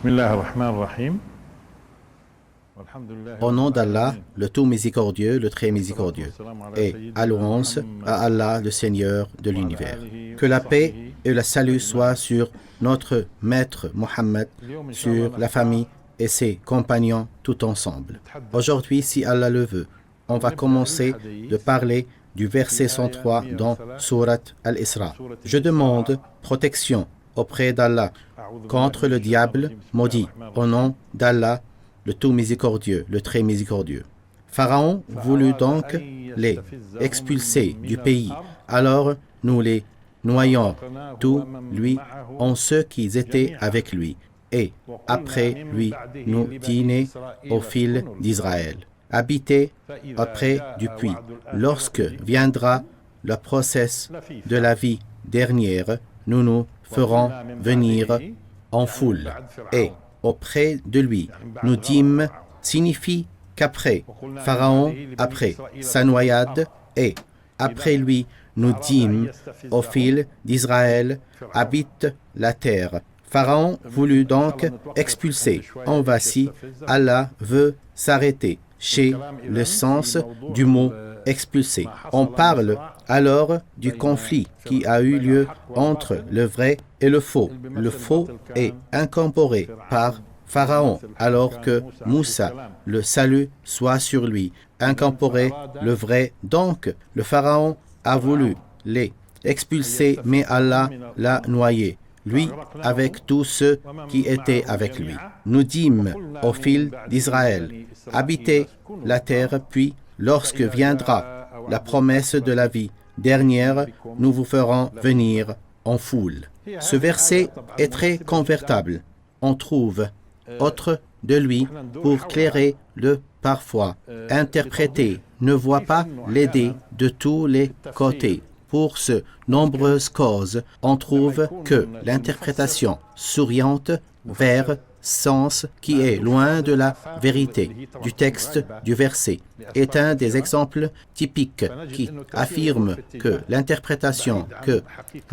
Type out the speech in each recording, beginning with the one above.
Bismillahirrahmanirrahim. Au nom d'Allah, le tout miséricordieux, le très miséricordieux, et à louange à Allah, le Seigneur de l'univers. Que la paix et le salut soient sur notre maître Mohammed, sur la famille et ses compagnons tout ensemble. Aujourd'hui, si Allah le veut, on va commencer de parler du verset 103 dans Surat Al-Isra. Je demande protection auprès d'Allah contre le diable maudit, au nom d'Allah, le tout miséricordieux, le très miséricordieux. Pharaon voulut donc les expulser du pays. Alors nous les noyons, tous lui, en ceux qui étaient avec lui. Et après lui, nous dînons au fil d'Israël. Habitez auprès du puits. Lorsque viendra le procès de la vie dernière, nous nous ferons venir en foule. Et auprès de lui, nous dîmes signifie qu'après Pharaon, après sa noyade, et après lui, nous dîmes au fil d'Israël, habite la terre. Pharaon voulut donc expulser. En voici, Allah veut s'arrêter chez le sens du mot expulser. On parle alors du conflit qui a eu lieu entre le vrai et le faux. Le faux est incorporé par Pharaon, alors que Moussa, le salut soit sur lui, incorporé le vrai. Donc, le Pharaon a voulu les expulser, mais Allah l'a noyé, lui avec tous ceux qui étaient avec lui. Nous dîmes au fil d'Israël, habitez la terre, puis lorsque viendra la promesse de la vie dernière, nous vous ferons venir en foule. Ce verset est très convertible. On trouve autre de lui pour clairer le parfois interprété, ne voit pas l'aider de tous les côtés. Pour ce nombreuses causes, on trouve que l'interprétation souriante vers sens qui est loin de la vérité du texte du verset est un des exemples typiques qui affirme que l'interprétation que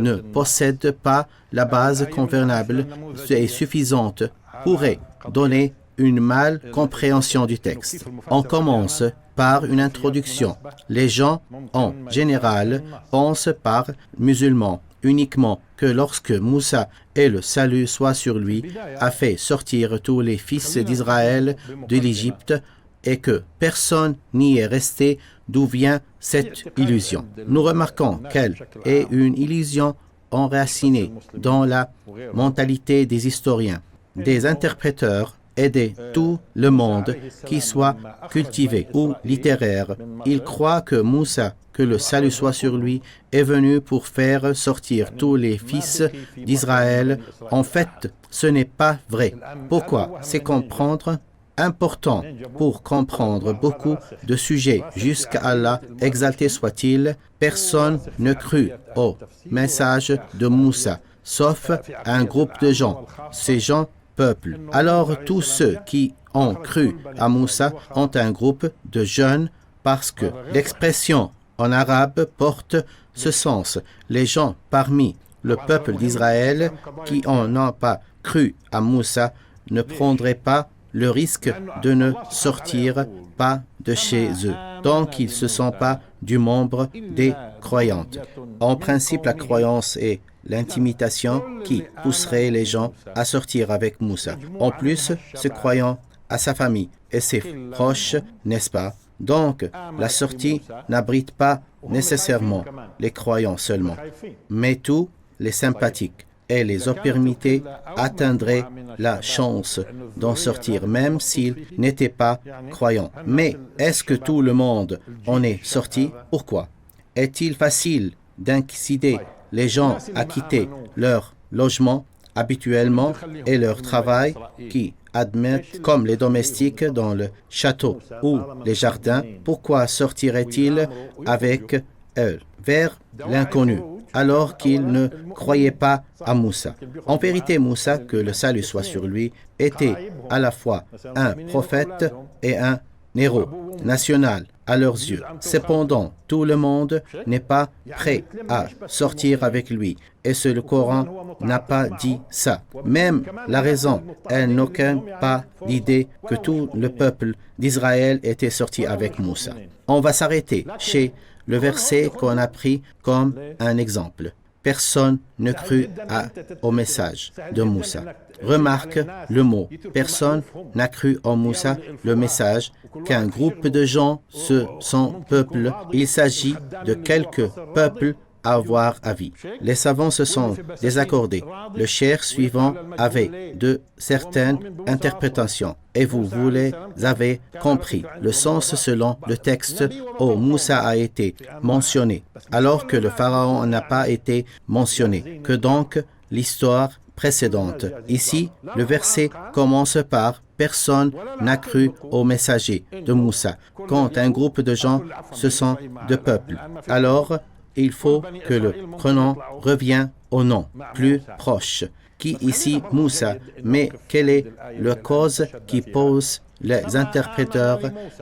ne possède pas la base convenable et suffisante pourrait donner une mal compréhension du texte. On commence par une introduction. Les gens, en général, pensent par musulmans uniquement que lorsque Moussa et le salut soit sur lui, a fait sortir tous les fils d'Israël de l'Égypte et que personne n'y est resté, d'où vient cette illusion. Nous remarquons qu'elle est une illusion enracinée dans la mentalité des historiens, des interpréteurs et de tout le monde qui soit cultivé ou littéraire. Ils croient que Moussa, que le salut soit sur lui, est venu pour faire sortir tous les fils d'Israël. En fait, ce n'est pas vrai. Pourquoi? C'est comprendre important pour comprendre beaucoup de sujets. Jusqu'à Allah, exalté soit-il, personne ne crut au message de Moussa, sauf un groupe de gens. Ces gens peuple. Alors tous ceux qui ont cru à Moussa ont un groupe de jeunes parce que l'expression en arabe porte ce sens. Les gens parmi le peuple d'Israël qui n'ont pas cru à Moussa ne prendraient pas le risque de ne sortir pas de chez eux. Donc ils ne sont pas du membre des croyantes. En principe, la croyance est l'intimidation qui pousserait les gens à sortir avec Moussa. En plus, se croyant à sa famille et ses proches, n'est-ce pas? Donc, la sortie n'abrite pas nécessairement les croyants seulement, mais tous les sympathiques et les opportunités atteindraient la chance d'en sortir, même s'ils n'étaient pas croyants. Mais est-ce que tout le monde en est sorti? Pourquoi? Est-il facile d'inciter les gens à quitter leur logement habituellement et leur travail qui admettent comme les domestiques dans le château ou les jardins? Pourquoi sortiraient-ils avec eux vers l'inconnu alors qu'ils ne croyaient pas à Moussa? En vérité, Moussa, que le salut soit sur lui, était à la fois un prophète et un héros national à leurs yeux. Cependant, tout le monde n'est pas prêt à sortir avec lui. Et le Coran n'a pas dit ça. Même la raison, elle n'aucune pas l'idée que tout le peuple d'Israël était sorti avec Moussa. On va s'arrêter chez le verset qu'on a pris comme un exemple. Personne ne crut au message de Moussa. Remarque le mot. Personne n'a cru en Moussa, le message qu'un groupe de gens, son peuple. Il s'agit de quelques peuples à avoir avis. Les savants se sont désaccordés. Le cheikh suivant avait de certaines interprétations. Et vous avez compris le sens selon le texte où Moussa a été mentionné, alors que le pharaon n'a pas été mentionné. Que donc l'histoire précédente. Ici, le verset commence par « Personne n'a cru au messager de Moussa ». Quand un groupe de gens, ce sont deux peuples. Alors, il faut que le pronom revienne au nom plus proche, qui ici Moussa, mais quelle est la cause qui pose les interpréteurs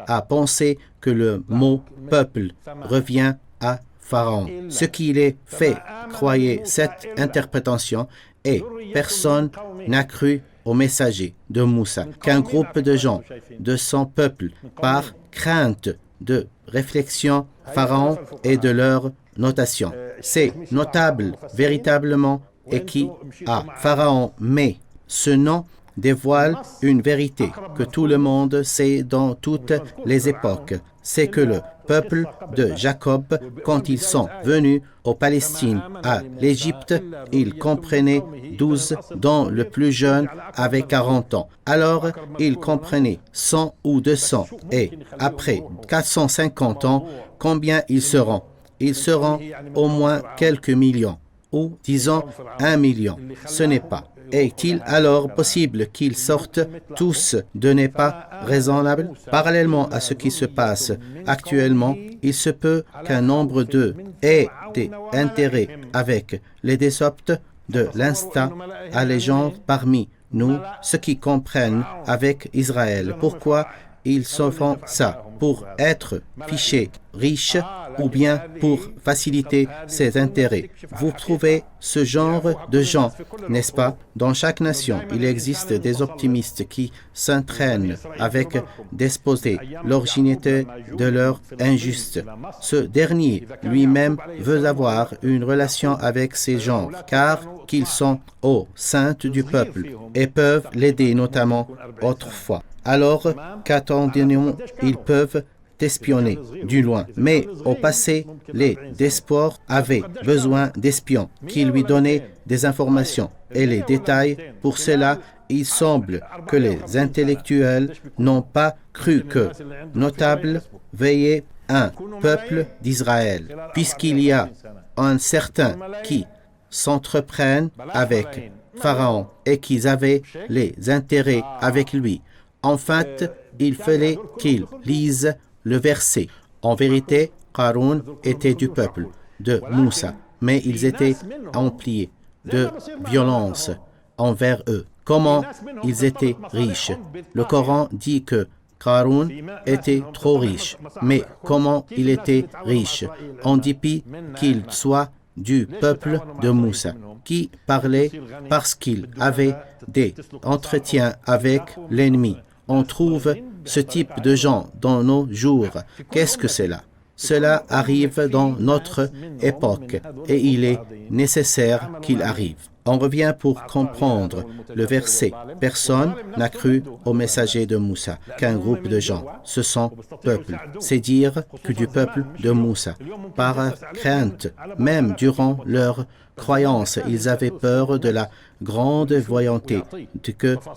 à penser que le mot peuple revient à Pharaon. Ce qui les fait croire cette interprétation est personne n'a cru au messager de Moussa, qu'un groupe de gens de son peuple, par crainte de réflexion, Pharaon et de leur notation. C'est notable véritablement et qui a Pharaon, mais ce nom dévoile une vérité que tout le monde sait dans toutes les époques. C'est que le peuple de Jacob, quand ils sont venus aux Palestine, à l'Égypte, ils comprenaient 12, dont le plus jeune avait 40 ans. Alors, ils comprenaient 100 ou 200, et après 450 ans, combien ils seront? Ils seront au moins quelques millions, ou disons 1 million. Ce n'est pas. Est-il alors possible qu'ils sortent tous de n'est pas raisonnable? Parallèlement à ce qui se passe actuellement, il se peut qu'un nombre d'eux ait des intérêts avec les désobtes de l'instinct allégeant parmi nous, ceux qui comprennent avec Israël. Pourquoi ils se font ça? Pour être fichés riches ou bien pour faciliter ses intérêts. Vous trouvez ce genre de gens, n'est-ce pas? Dans chaque nation, il existe des optimistes qui s'entraînent avec d'exposer l'originalité de leur injuste. Ce dernier lui-même veut avoir une relation avec ces gens, car qu'ils sont au sein du peuple et peuvent l'aider notamment autrefois. Alors qu'attendons, ils peuvent espionner du loin. Mais au passé, les despotes avaient besoin d'espions qui lui donnaient des informations et les détails. Pour cela, il semble que les intellectuels n'ont pas cru que notable veillait un peuple d'Israël, puisqu'il y a un certain qui s'entreprennent avec Pharaon et qu'ils avaient les intérêts avec lui. En fait, il fallait qu'ils lisent le verset. En vérité, Haroun était du peuple de Moussa, mais ils étaient emplis de violence envers eux. Comment ils étaient riches? Le Coran dit que Haroun était trop riche, mais comment il était riche? En dépit qu'il soit du peuple de Moussa, qui parlait parce qu'il avait des entretiens avec l'ennemi. On trouve ce type de gens dans nos jours. Qu'est-ce que c'est là? Cela arrive dans notre époque et il est nécessaire qu'il arrive. On revient pour comprendre le verset. Personne n'a cru au messager de Moussa, qu'un groupe de gens, ce sont peuples. C'est dire que du peuple de Moussa, par crainte, même durant leur croyance, ils avaient peur de la grande voyanté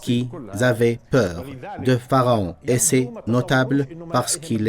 qu'ils avaient peur de Pharaon. Et c'est notable parce qu'il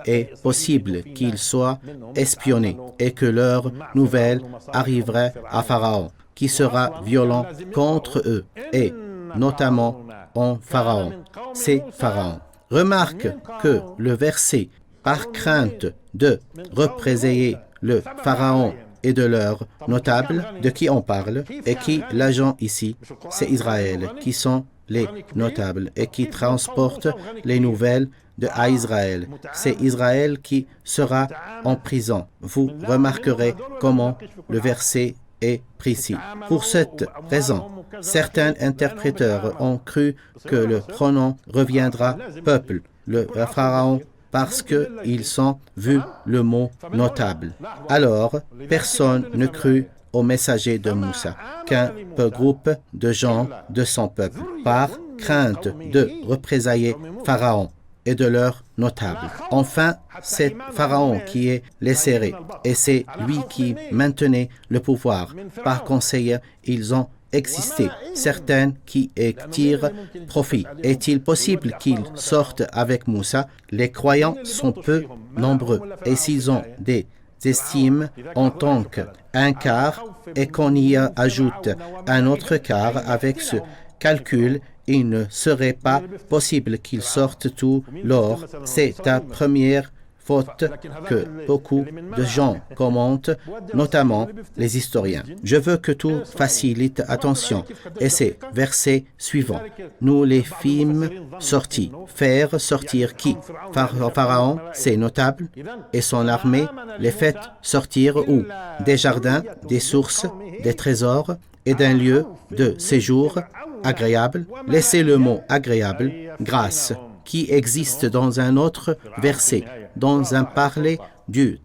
est possible qu'ils soient espionnés et que leur nouvelle arriverait à Pharaon, qui sera violent contre eux, et notamment en Pharaon. C'est Pharaon. Remarque que le verset, par crainte de représenter le Pharaon et de leurs notables, de qui on parle, et qui, l'agent ici, c'est Israël, qui sont les notables, et qui transportent les nouvelles à Israël. C'est Israël qui sera en prison. Vous remarquerez comment le verset est précis. Pour cette raison, certains interpréteurs ont cru que le pronom reviendra peuple, le pharaon, parce qu'ils ont vu le mot notable. Alors, personne ne crut au messager de Moussa, qu'un groupe de gens de son peuple, par crainte de représailler Pharaon et de leurs notables. Enfin, c'est Pharaon qui est léséré, et c'est lui qui maintenait le pouvoir. Par conséquent, ils ont existé certains qui tirent profit. Est-il possible qu'ils sortent avec Moussa? Les croyants sont peu nombreux, et s'ils ont des estimes en tant qu'un quart et qu'on y ajoute un autre quart avec ce calcul, il ne serait pas possible qu'ils sortent tout l'or. C'est la première faute que beaucoup de gens commentent, notamment les historiens. Je veux que tout facilite attention. Et c'est verset suivant. Nous les fîmes sortir. Faire sortir qui? Pharaon, ses notables et son armée les fait sortir où? Des jardins, des sources, des trésors et d'un lieu de séjour agréable. Laissez le mot agréable, grâce, qui existe dans un autre verset, dans un parler du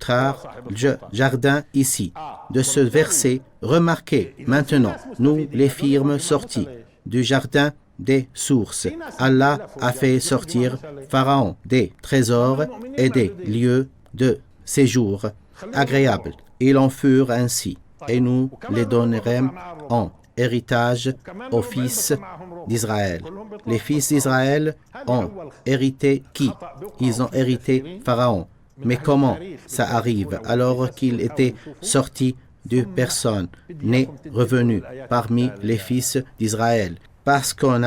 jardin ici. De ce verset, remarquez maintenant, nous les firmes sortis du jardin des sources. Allah a fait sortir Pharaon des trésors et des lieux de séjour agréables. Ils en furent ainsi, et nous les donnerons en héritage aux fils d'Israël. Les fils d'Israël ont hérité qui? Ils ont hérité Pharaon. Mais comment ça arrive alors qu'il était sorti de personne n'est revenu parmi les fils d'Israël? Parce qu'on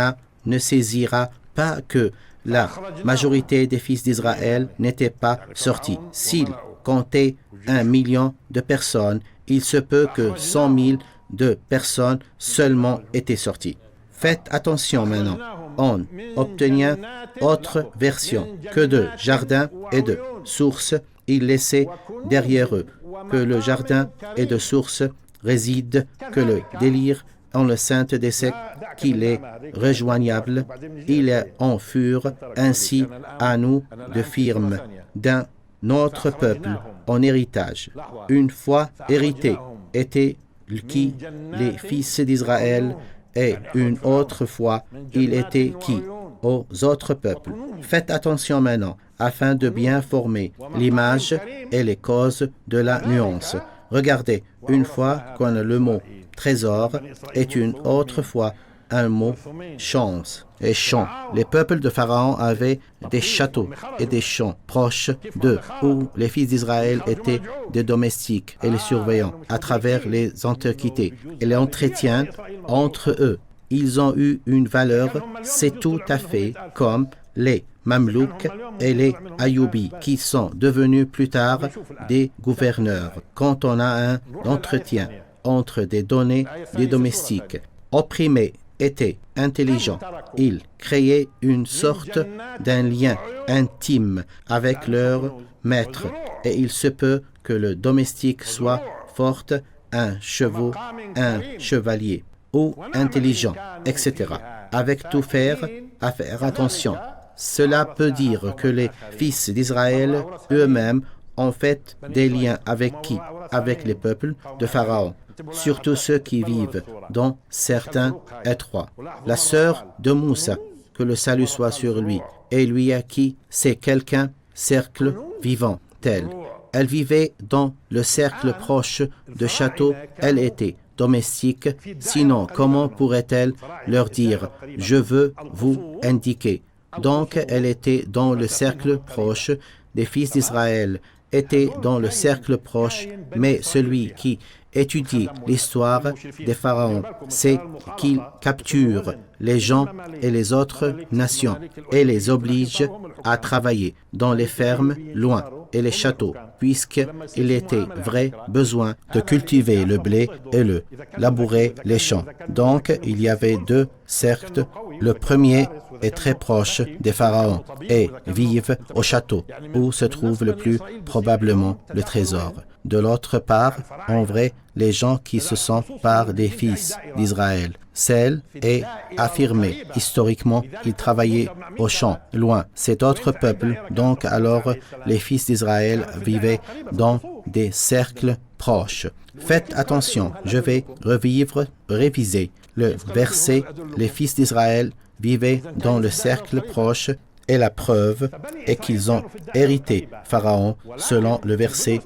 ne saisira pas que la majorité des fils d'Israël n'étaient pas sortis. S'ils comptaient 1 million de personnes, il se peut que 100 000 de personnes seulement étaient sorties. Faites attention maintenant. On obtenait autre version que de jardin et de sources. Ils laissaient derrière eux que le jardin et de sources résident, que le délire en le saint des sectes, qu'il est rejoignable. Ils en furent ainsi à nous de firmes d'un autre peuple en héritage. Une fois hérité, était qui? Les fils d'Israël, et une autre fois, il était qui? Aux autres peuples. Faites attention maintenant, afin de bien former l'image et les causes de la nuance. Regardez, une fois qu'on a le mot trésor, et une autre fois un mot chance et champ. Les peuples de Pharaon avaient des châteaux et des champs proches d'eux, où les fils d'Israël étaient des domestiques et les surveillants à travers les antiquités et les entretiens entre eux. Ils ont eu une valeur, c'est tout à fait comme les Mamelouks et les Ayoubis, qui sont devenus plus tard des gouverneurs. Quand on a un entretien entre des données des domestiques, opprimés étaient intelligents, ils créaient une sorte d'un lien intime avec leur maître, et il se peut que le domestique soit fort, un chevalier, ou intelligent, etc. Avec tout à faire attention. Cela peut dire que les fils d'Israël eux-mêmes ont fait des liens avec qui? Avec les peuples de Pharaon, surtout ceux qui vivent dans certains étroits. La sœur de Moussa, que le salut soit sur lui, et lui à qui c'est quelqu'un cercle vivant tel. Elle vivait dans le cercle proche de château, elle était domestique, sinon comment pourrait-elle leur dire « je veux vous indiquer ». Donc elle était dans le cercle proche des fils d'Israël, était dans le cercle proche, mais celui qui étudie l'histoire des pharaons, c'est qu'il capture les gens et les autres nations et les oblige à travailler dans les fermes loin et les châteaux puisqu'il était vrai besoin de cultiver le blé et le labourer les champs. Donc, il y avait 2 cercles. Le premier est très proche des pharaons et vivent au château, où se trouve le plus probablement le trésor. De l'autre part, en vrai, les gens qui se sont par des fils d'Israël. Celle est affirmée. Historiquement, ils travaillaient au champ, loin. Cet autre peuple, donc alors, les fils d'Israël vivaient dans des cercles proches. Faites attention, je vais réviser le verset. Les fils d'Israël vivaient dans le cercle proche et la preuve est qu'ils ont hérité Pharaon selon le verset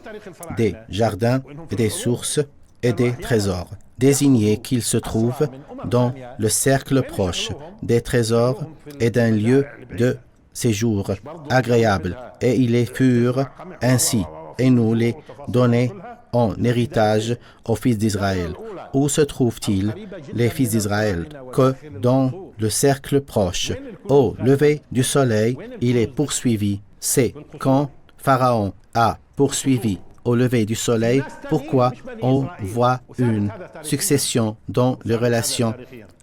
des jardins et des sources et des trésors. Désigné qu'ils se trouvent dans le cercle proche des trésors et d'un lieu de séjour agréable. Et ils les furent ainsi, et nous les donnés en héritage aux fils d'Israël. Où se trouvent-ils, les fils d'Israël? Que dans le cercle proche, au lever du soleil, il est poursuivi. C'est quand Pharaon a poursuivi au lever du soleil, pourquoi on voit une succession dans les relations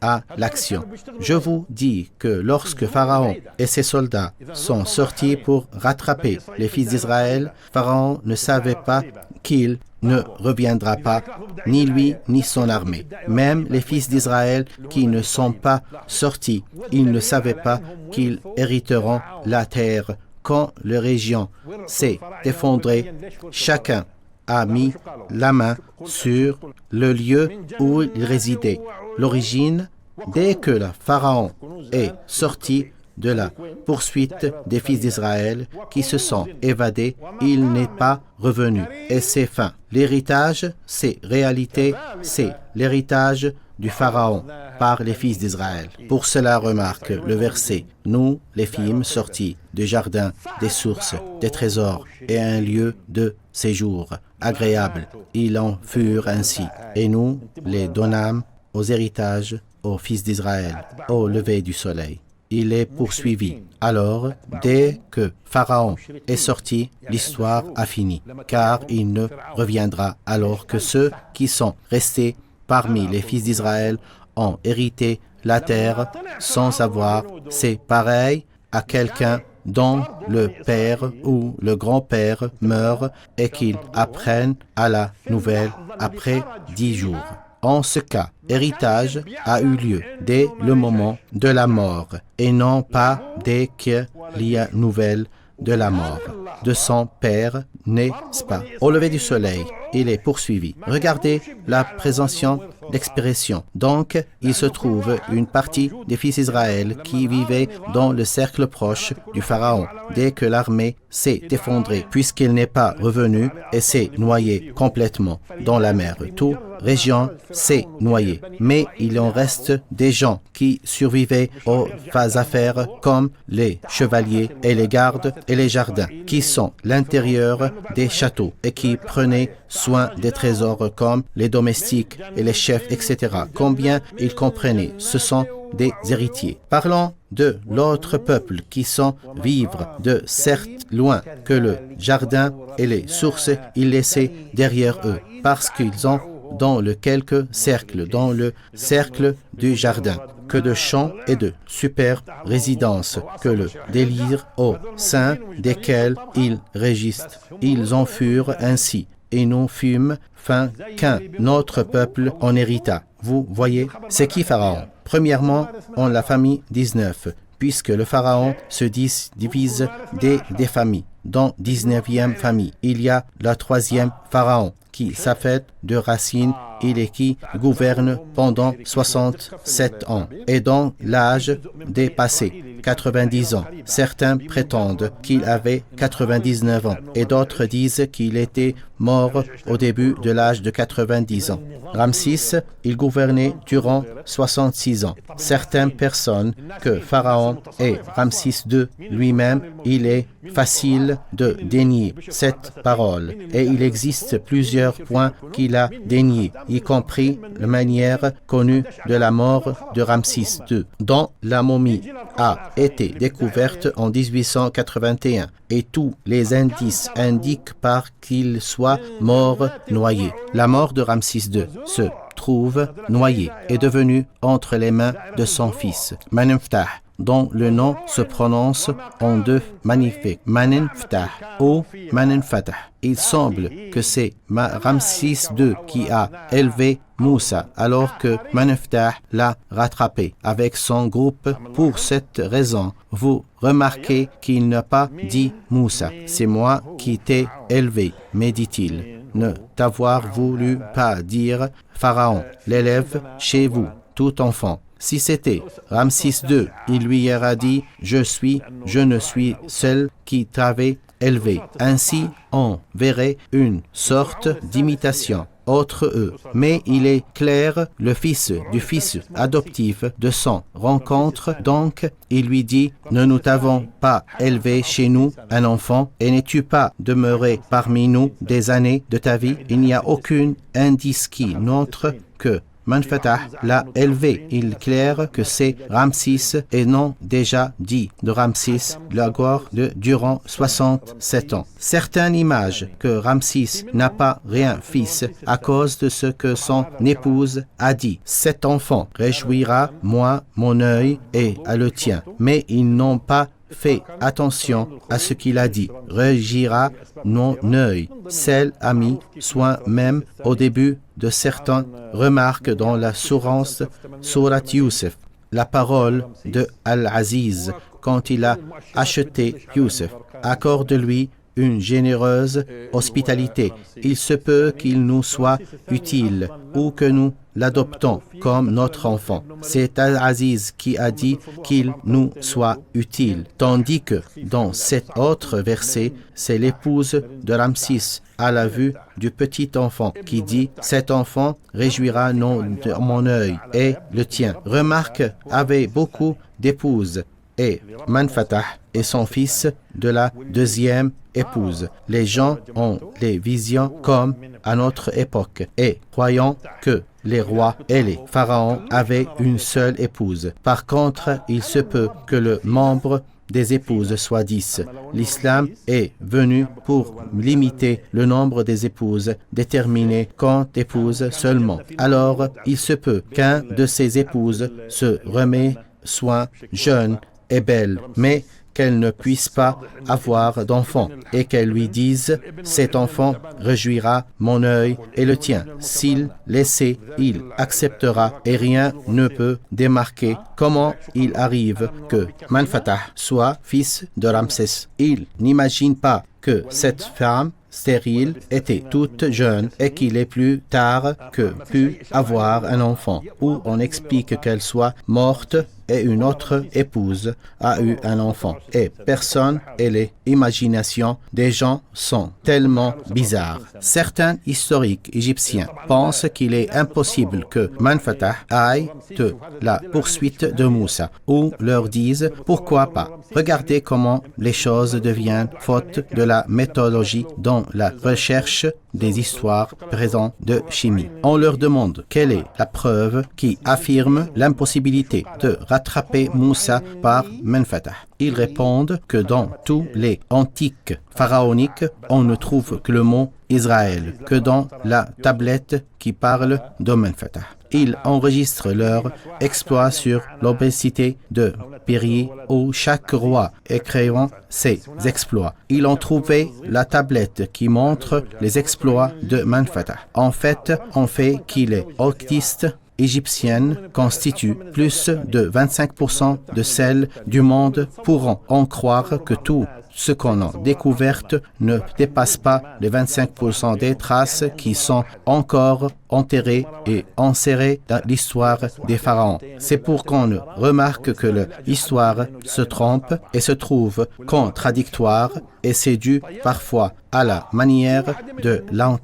à l'action. Je vous dis que lorsque Pharaon et ses soldats sont sortis pour rattraper les fils d'Israël, Pharaon ne savait pas qu'il ne reviendra pas, ni lui ni son armée. Même les fils d'Israël qui ne sont pas sortis, ils ne savaient pas qu'ils hériteront la terre. Quand la région s'est effondrée, chacun a mis la main sur le lieu où il résidait. L'origine, dès que le Pharaon est sorti de la poursuite des fils d'Israël qui se sont évadés, il n'est pas revenu. Et c'est fin. L'héritage, c'est réalité, c'est l'héritage du Pharaon par les fils d'Israël. Pour cela, remarque le verset. Nous, les fîmes sortis du jardin, des sources, des trésors et un lieu de séjour agréable. Ils en furent ainsi. Et nous les donnâmes aux héritages aux fils d'Israël au lever du soleil. Il est poursuivi. Alors, dès que Pharaon est sorti, l'histoire a fini, car il ne reviendra alors que ceux qui sont restés parmi les fils d'Israël ont hérité la terre sans savoir. C'est pareil à quelqu'un dont le père ou le grand-père meurt et qu'il apprenne à la nouvelle après 10 jours. En ce cas, héritage a eu lieu dès le moment de la mort et non pas dès qu'il y a nouvelle de la mort de son père, n'est-ce pas? Au lever du soleil, il est poursuivi. Regardez la présentation d'expression. Donc, il se trouve une partie des fils d'Israël qui vivaient dans le cercle proche du Pharaon dès que l'armée s'est effondrée, puisqu'il n'est pas revenu et s'est noyé complètement dans la mer. Toute région s'est noyée. Mais il en reste des gens qui survivaient aux affaires comme les chevaliers et les gardes et les jardins, qui sont l'intérieur des châteaux et qui prenaient soin des trésors comme les domestiques et les chefs, etc. Combien ils comprenaient, ce sont des héritiers. Parlons de l'autre peuple qui sont vivre de certes loin que le jardin et les sources, ils laissaient derrière eux, parce qu'ils ont dans le quelque cercle, dans le cercle du jardin, que de champs et de super résidences, que le délire au sein desquels ils régissent. Ils en furent ainsi, et nous fûmes fin qu'un autre peuple en hérita. Vous voyez, c'est qui Pharaon? Premièrement, en la famille 19, puisque le Pharaon se divise des familles. Dans 19e famille, il y a la 3e Pharaon, qui s'affecte de racines, il est qui gouverne pendant 67 ans. Et dans l'âge dépassé, 90 ans. Certains prétendent qu'il avait 99 ans et d'autres disent qu'il était mort au début de l'âge de 90 ans. Ramsis, il gouvernait durant 66 ans. Certaines personnes que Pharaon et Ramsis II lui-même, il est facile de dénier cette parole. Et il existe plusieurs points qu'il a déniés, y compris la manière connue de la mort de Ramsis II, dont la momie a été découverte en 1881 et tous les indices indiquent qu'il soit mort noyé. La mort de Ramsis II se trouve noyé et devenu entre les mains de son fils, Menenftah, dont le nom se prononce en deux magnifiques, Menenftah ou Menenfatah. Il semble que c'est Ramsis II qui a élevé Moussa alors que Menenftah l'a rattrapé avec son groupe. Pour cette raison, vous remarquez qu'il n'a pas dit Moussa, c'est moi qui t'ai élevé, mais dit-il, ne t'avoir voulu pas dire Pharaon, l'élève chez vous, tout enfant. Si c'était Ramsis II, il lui aura dit « Je ne suis celle qui t'avait élevé ». Ainsi, on verrait une sorte d'imitation entre eux. Mais il est clair, le fils du fils adoptif de son rencontre, donc il lui dit « Ne nous t'avons pas élevé chez nous un enfant et n'es-tu pas demeuré parmi nous des années de ta vie ?» Il n'y a aucun indice qui montre que Menenfatah l'a élevé. Il est clair que c'est Ramsis et non déjà dit de Ramsis la gloire durant 67 ans. Certaines images que Ramsis n'a pas rien fils à cause de ce que son épouse a dit. Cet enfant réjouira moi mon œil et à le tien. Mais ils n'ont pas fait attention à ce qu'il a dit. Régira mon œil. Celle a mis soin même au début de certaines remarques dans la sourate Youssef. La parole de Al-Aziz quand il a acheté Youssef. Accorde-lui une généreuse hospitalité. Il se peut qu'il nous soit utile ou que nous l'adoptons comme notre enfant. C'est Al-Aziz qui a dit qu'il nous soit utile. Tandis que dans cet autre verset, c'est l'épouse de Ramsis à la vue du petit enfant qui dit « Cet enfant réjouira mon œil et le tien ». Remarque, avait beaucoup d'épouses et Menenfatah est son fils de la deuxième épouse. Les gens ont les visions comme à notre époque et croyant que les rois et les pharaons avaient une seule épouse. Par contre, il se peut que le nombre des épouses soit 10. L'islam est venu pour limiter le nombre des épouses, déterminé quant épouse seulement. Alors, il se peut qu'un de ces épouses se remet soit jeune et belle, mais qu'elle ne puisse pas avoir d'enfant et qu'elle lui dise « Cet enfant réjouira mon œil et le tien. S'il laissait, il acceptera et rien ne peut démarquer comment il arrive que Menenfatah soit fils de Ramsès. Il n'imagine pas que cette femme stérile était toute jeune et qu'il est plus tard que pu avoir un enfant, où on explique qu'elle soit morte et une autre épouse a eu un enfant. Et personne et les imaginations des gens sont tellement bizarres. Certains historiques égyptiens pensent qu'il est impossible que Menenfatah aille de la poursuite de Moussa, ou leur disent pourquoi pas. Regardez comment les choses deviennent faute de la méthodologie dans la recherche des histoires présentes de chimie. On leur demande quelle est la preuve qui affirme l'impossibilité de rattraper Moussa par Menenfatah. Ils répondent que dans tous les antiques pharaoniques, on ne trouve que le mot Israël, que dans la tablette qui parle de Menenfatah. Ils enregistrent leurs exploits sur l'obésité de Piri où chaque roi écrivant ses exploits. Ils ont trouvé la tablette qui montre les exploits de Menenfatah. En fait, on fait qu'il est autiste égyptiennes constituent plus de 25% de celles du monde pourront en croire que tout ce qu'on a découvert ne dépasse pas les 25% des traces qui sont encore enterrées et enserrées dans l'histoire des pharaons. C'est pour qu'on remarque que l'histoire se trompe et se trouve contradictoire et c'est dû parfois à la manière de l'entièreté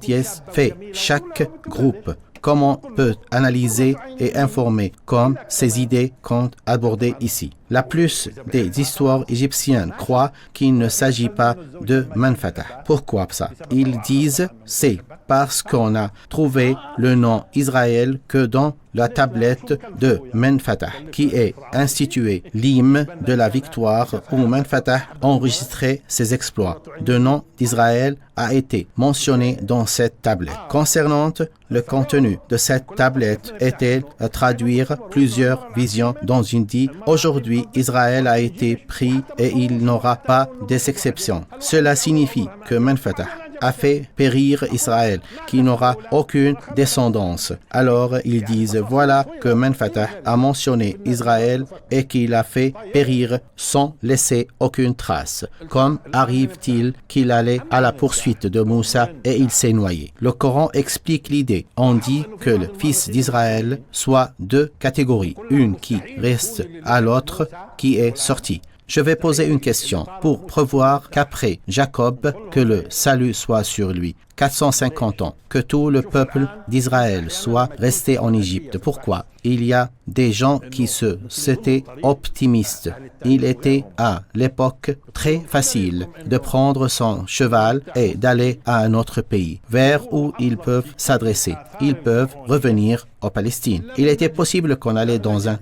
fait chaque groupe. Comment peut analyser et informer comme ces idées qu'on abordées ici. La plus des histoires égyptiennes croient qu'il ne s'agit pas de Menfatah. Pourquoi ça? Ils disent c'est parce qu'on a trouvé le nom Israël que dans la tablette de Menfatah, qui est instituée l'hymne de la victoire où Menfatah enregistrait ses exploits. Le nom d'Israël a été mentionné dans cette tablette. Concernant le contenu de cette tablette était à traduire plusieurs visions dans une dit aujourd'hui Israël a été pris et il n'aura pas d'exception. Cela signifie que Menfatah a fait périr Israël, qui n'aura aucune descendance. Alors ils disent voilà que Menfatah a mentionné Israël et qu'il a fait périr sans laisser aucune trace. Comme arrive-t-il qu'il allait à la poursuite de Moussa et il s'est noyé? Le Coran explique l'idée. On dit que le fils d'Israël soit deux catégories, une qui reste à l'autre qui est sortie. Je vais poser une question pour prévoir qu'après Jacob, que le salut soit sur lui. 450 ans, que tout le peuple d'Israël soit resté en Égypte. Pourquoi? Il y a des gens qui s'étaient optimistes. Il était à l'époque très facile de prendre son cheval et d'aller à un autre pays, vers où ils peuvent s'adresser. Ils peuvent revenir en Palestine. Il était possible qu'on allait dans un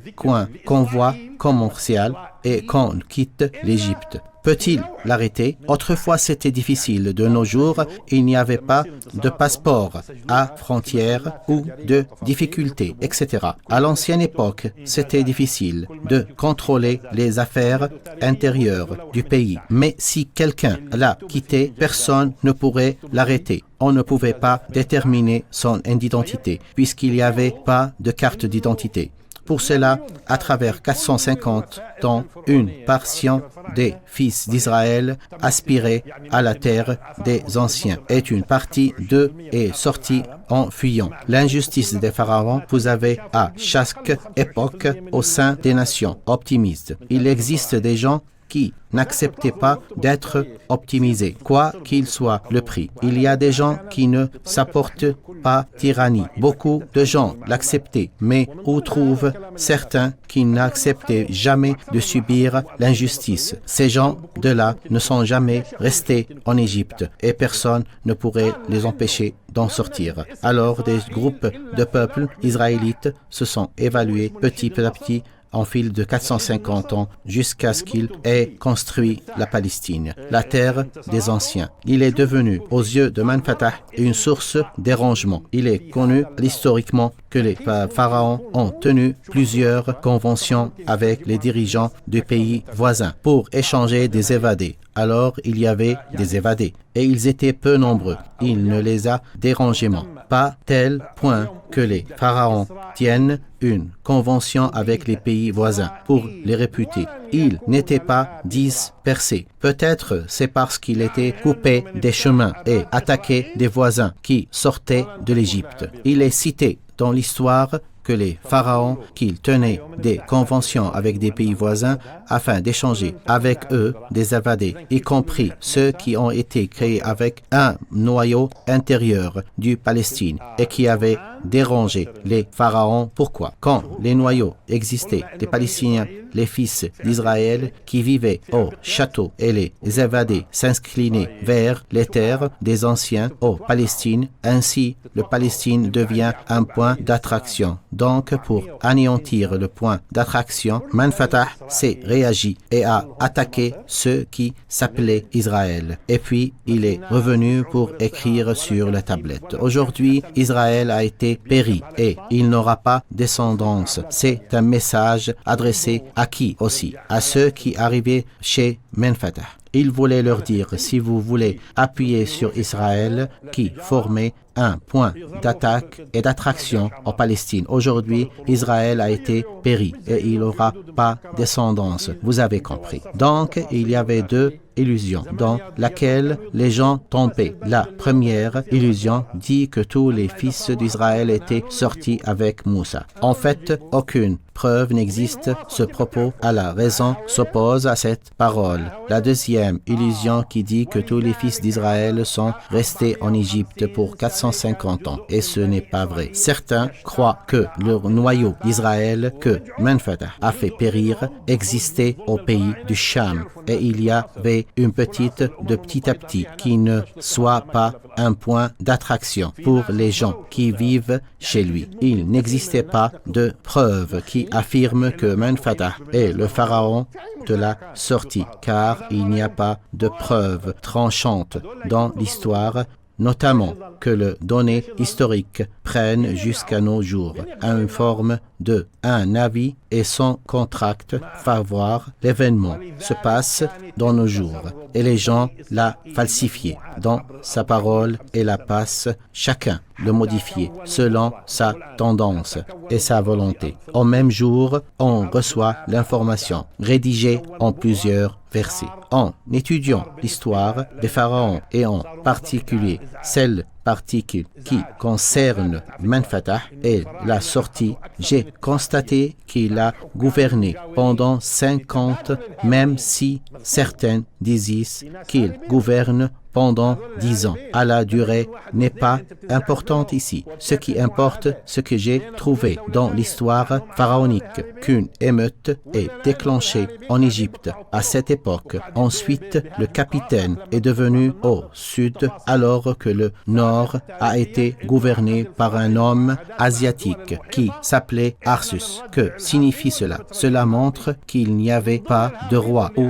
convoi commercial et qu'on quitte l'Égypte. Peut-il l'arrêter? Autrefois, c'était difficile. De nos jours, il n'y avait pas de passeport à frontières ou de difficultés, etc. À l'ancienne époque, c'était difficile de contrôler les affaires intérieures du pays. Mais si quelqu'un l'a quitté, personne ne pourrait l'arrêter. On ne pouvait pas déterminer son identité, puisqu'il n'y avait pas de carte d'identité. Pour cela, à travers 450 ans, une portion des fils d'Israël aspirait à la terre des anciens et une partie d'eux est sortie en fuyant. L'injustice des pharaons, vous avez à chaque époque au sein des nations optimistes. Il existe des gens qui n'acceptaient pas d'être optimisés, quoi qu'il soit le prix. Il y a des gens qui ne supportent pas tyrannie. Beaucoup de gens l'acceptaient, mais on trouve certains qui n'acceptaient jamais de subir l'injustice. Ces gens-là ne sont jamais restés en Égypte et personne ne pourrait les empêcher d'en sortir. Alors des groupes de peuples israélites se sont évalués petit à petit en fil de 450 ans jusqu'à ce qu'il ait construit la Palestine, la terre des anciens. Il est devenu, aux yeux de Menfatah, une source dérangement. Il est connu historiquement que les pharaons ont tenu plusieurs conventions avec les dirigeants du pays voisin pour échanger des évadés. Alors, il y avait des évadés et ils étaient peu nombreux. Il ne les a dérangément pas tel point que les pharaons tiennent une convention avec les pays voisins pour les réputer. Ils n'étaient pas dispersés. Peut-être c'est parce qu'ils étaient coupés des chemins et attaqués des voisins qui sortaient de l'Égypte. Il est cité dans l'histoire que les pharaons qu'ils tenaient des conventions avec des pays voisins afin d'échanger avec eux des évadés, y compris ceux qui ont été créés avec un noyau intérieur du Palestine et qui avaient dérangé les pharaons. Pourquoi? Quand les noyaux existaient, les Palestiniens, les fils d'Israël qui vivaient au château et les évadés s'inclinaient vers les terres des anciens au Palestine. Ainsi, le Palestine devient un point d'attraction. Donc, pour anéantir le point d'attraction, Menfatah s'est réagi et a attaqué ceux qui s'appelaient Israël. Et puis, il est revenu pour écrire sur la tablette. Aujourd'hui, Israël a été péri et il n'aura pas descendance. C'est un message adressé à qui aussi? À ceux qui arrivaient chez Menfatah. Il voulait leur dire, si vous voulez appuyer sur Israël, qui formait un point d'attaque et d'attraction en Palestine. Aujourd'hui, Israël a été péri et il n'aura pas descendance. Vous avez compris. Donc, il y avait deux illusions dans laquelle les gens tombaient. La première illusion dit que tous les fils d'Israël étaient sortis avec Moussa. En fait, aucune preuve n'existe. Ce propos à la raison s'oppose à cette parole. La deuxième illusion qui dit que tous les fils d'Israël sont restés en Égypte pour 450 ans. Et ce n'est pas vrai. Certains croient que le noyau d'Israël que Manfatah a fait périr existait au pays du Cham. Et il y avait une petite de petit à petit qui ne soit pas un point d'attraction pour les gens qui vivent chez lui. Il n'existait pas de preuve qui affirme que Manfatah est le pharaon de la sortie, car il n'y a pas de preuve tranchante dans l'histoire, notamment que les données historiques prennent jusqu'à nos jours une forme de un avis et son contract favorable. L'événement se passe dans nos jours et les gens l'a falsifié dans sa parole et la passent chacun le modifier selon sa tendance et sa volonté. Au même jour, on reçoit l'information rédigée en plusieurs versets. En étudiant l'histoire des pharaons et en particulier celle particule qui concerne Manfatah et la sortie, j'ai constaté qu'il a gouverné pendant 50, même si certains disent qu'il gouverne pendant 10 ans. À la durée n'est pas importante ici. Ce qui importe, ce que j'ai trouvé dans l'histoire pharaonique, qu'une émeute est déclenchée en Égypte à cette époque. Ensuite, le capitaine est devenu au sud alors que le nord a été gouverné par un homme asiatique qui s'appelait Arsus. Que signifie cela? Cela montre qu'il n'y avait pas de roi ou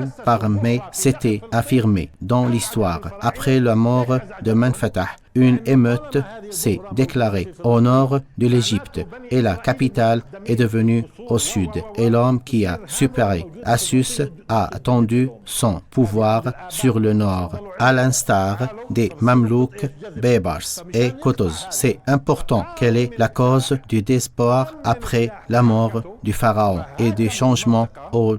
mais c'était affirmé dans l'histoire. Après la mort de Manfatah, une émeute s'est déclarée au nord de l'Égypte et la capitale est devenue au sud. Et l'homme qui a supéré Assus a tendu son pouvoir sur le nord, à l'instar des Mamelouks, Baybars et Kotoz. C'est important quelle est la cause du désespoir après la mort du pharaon et du changement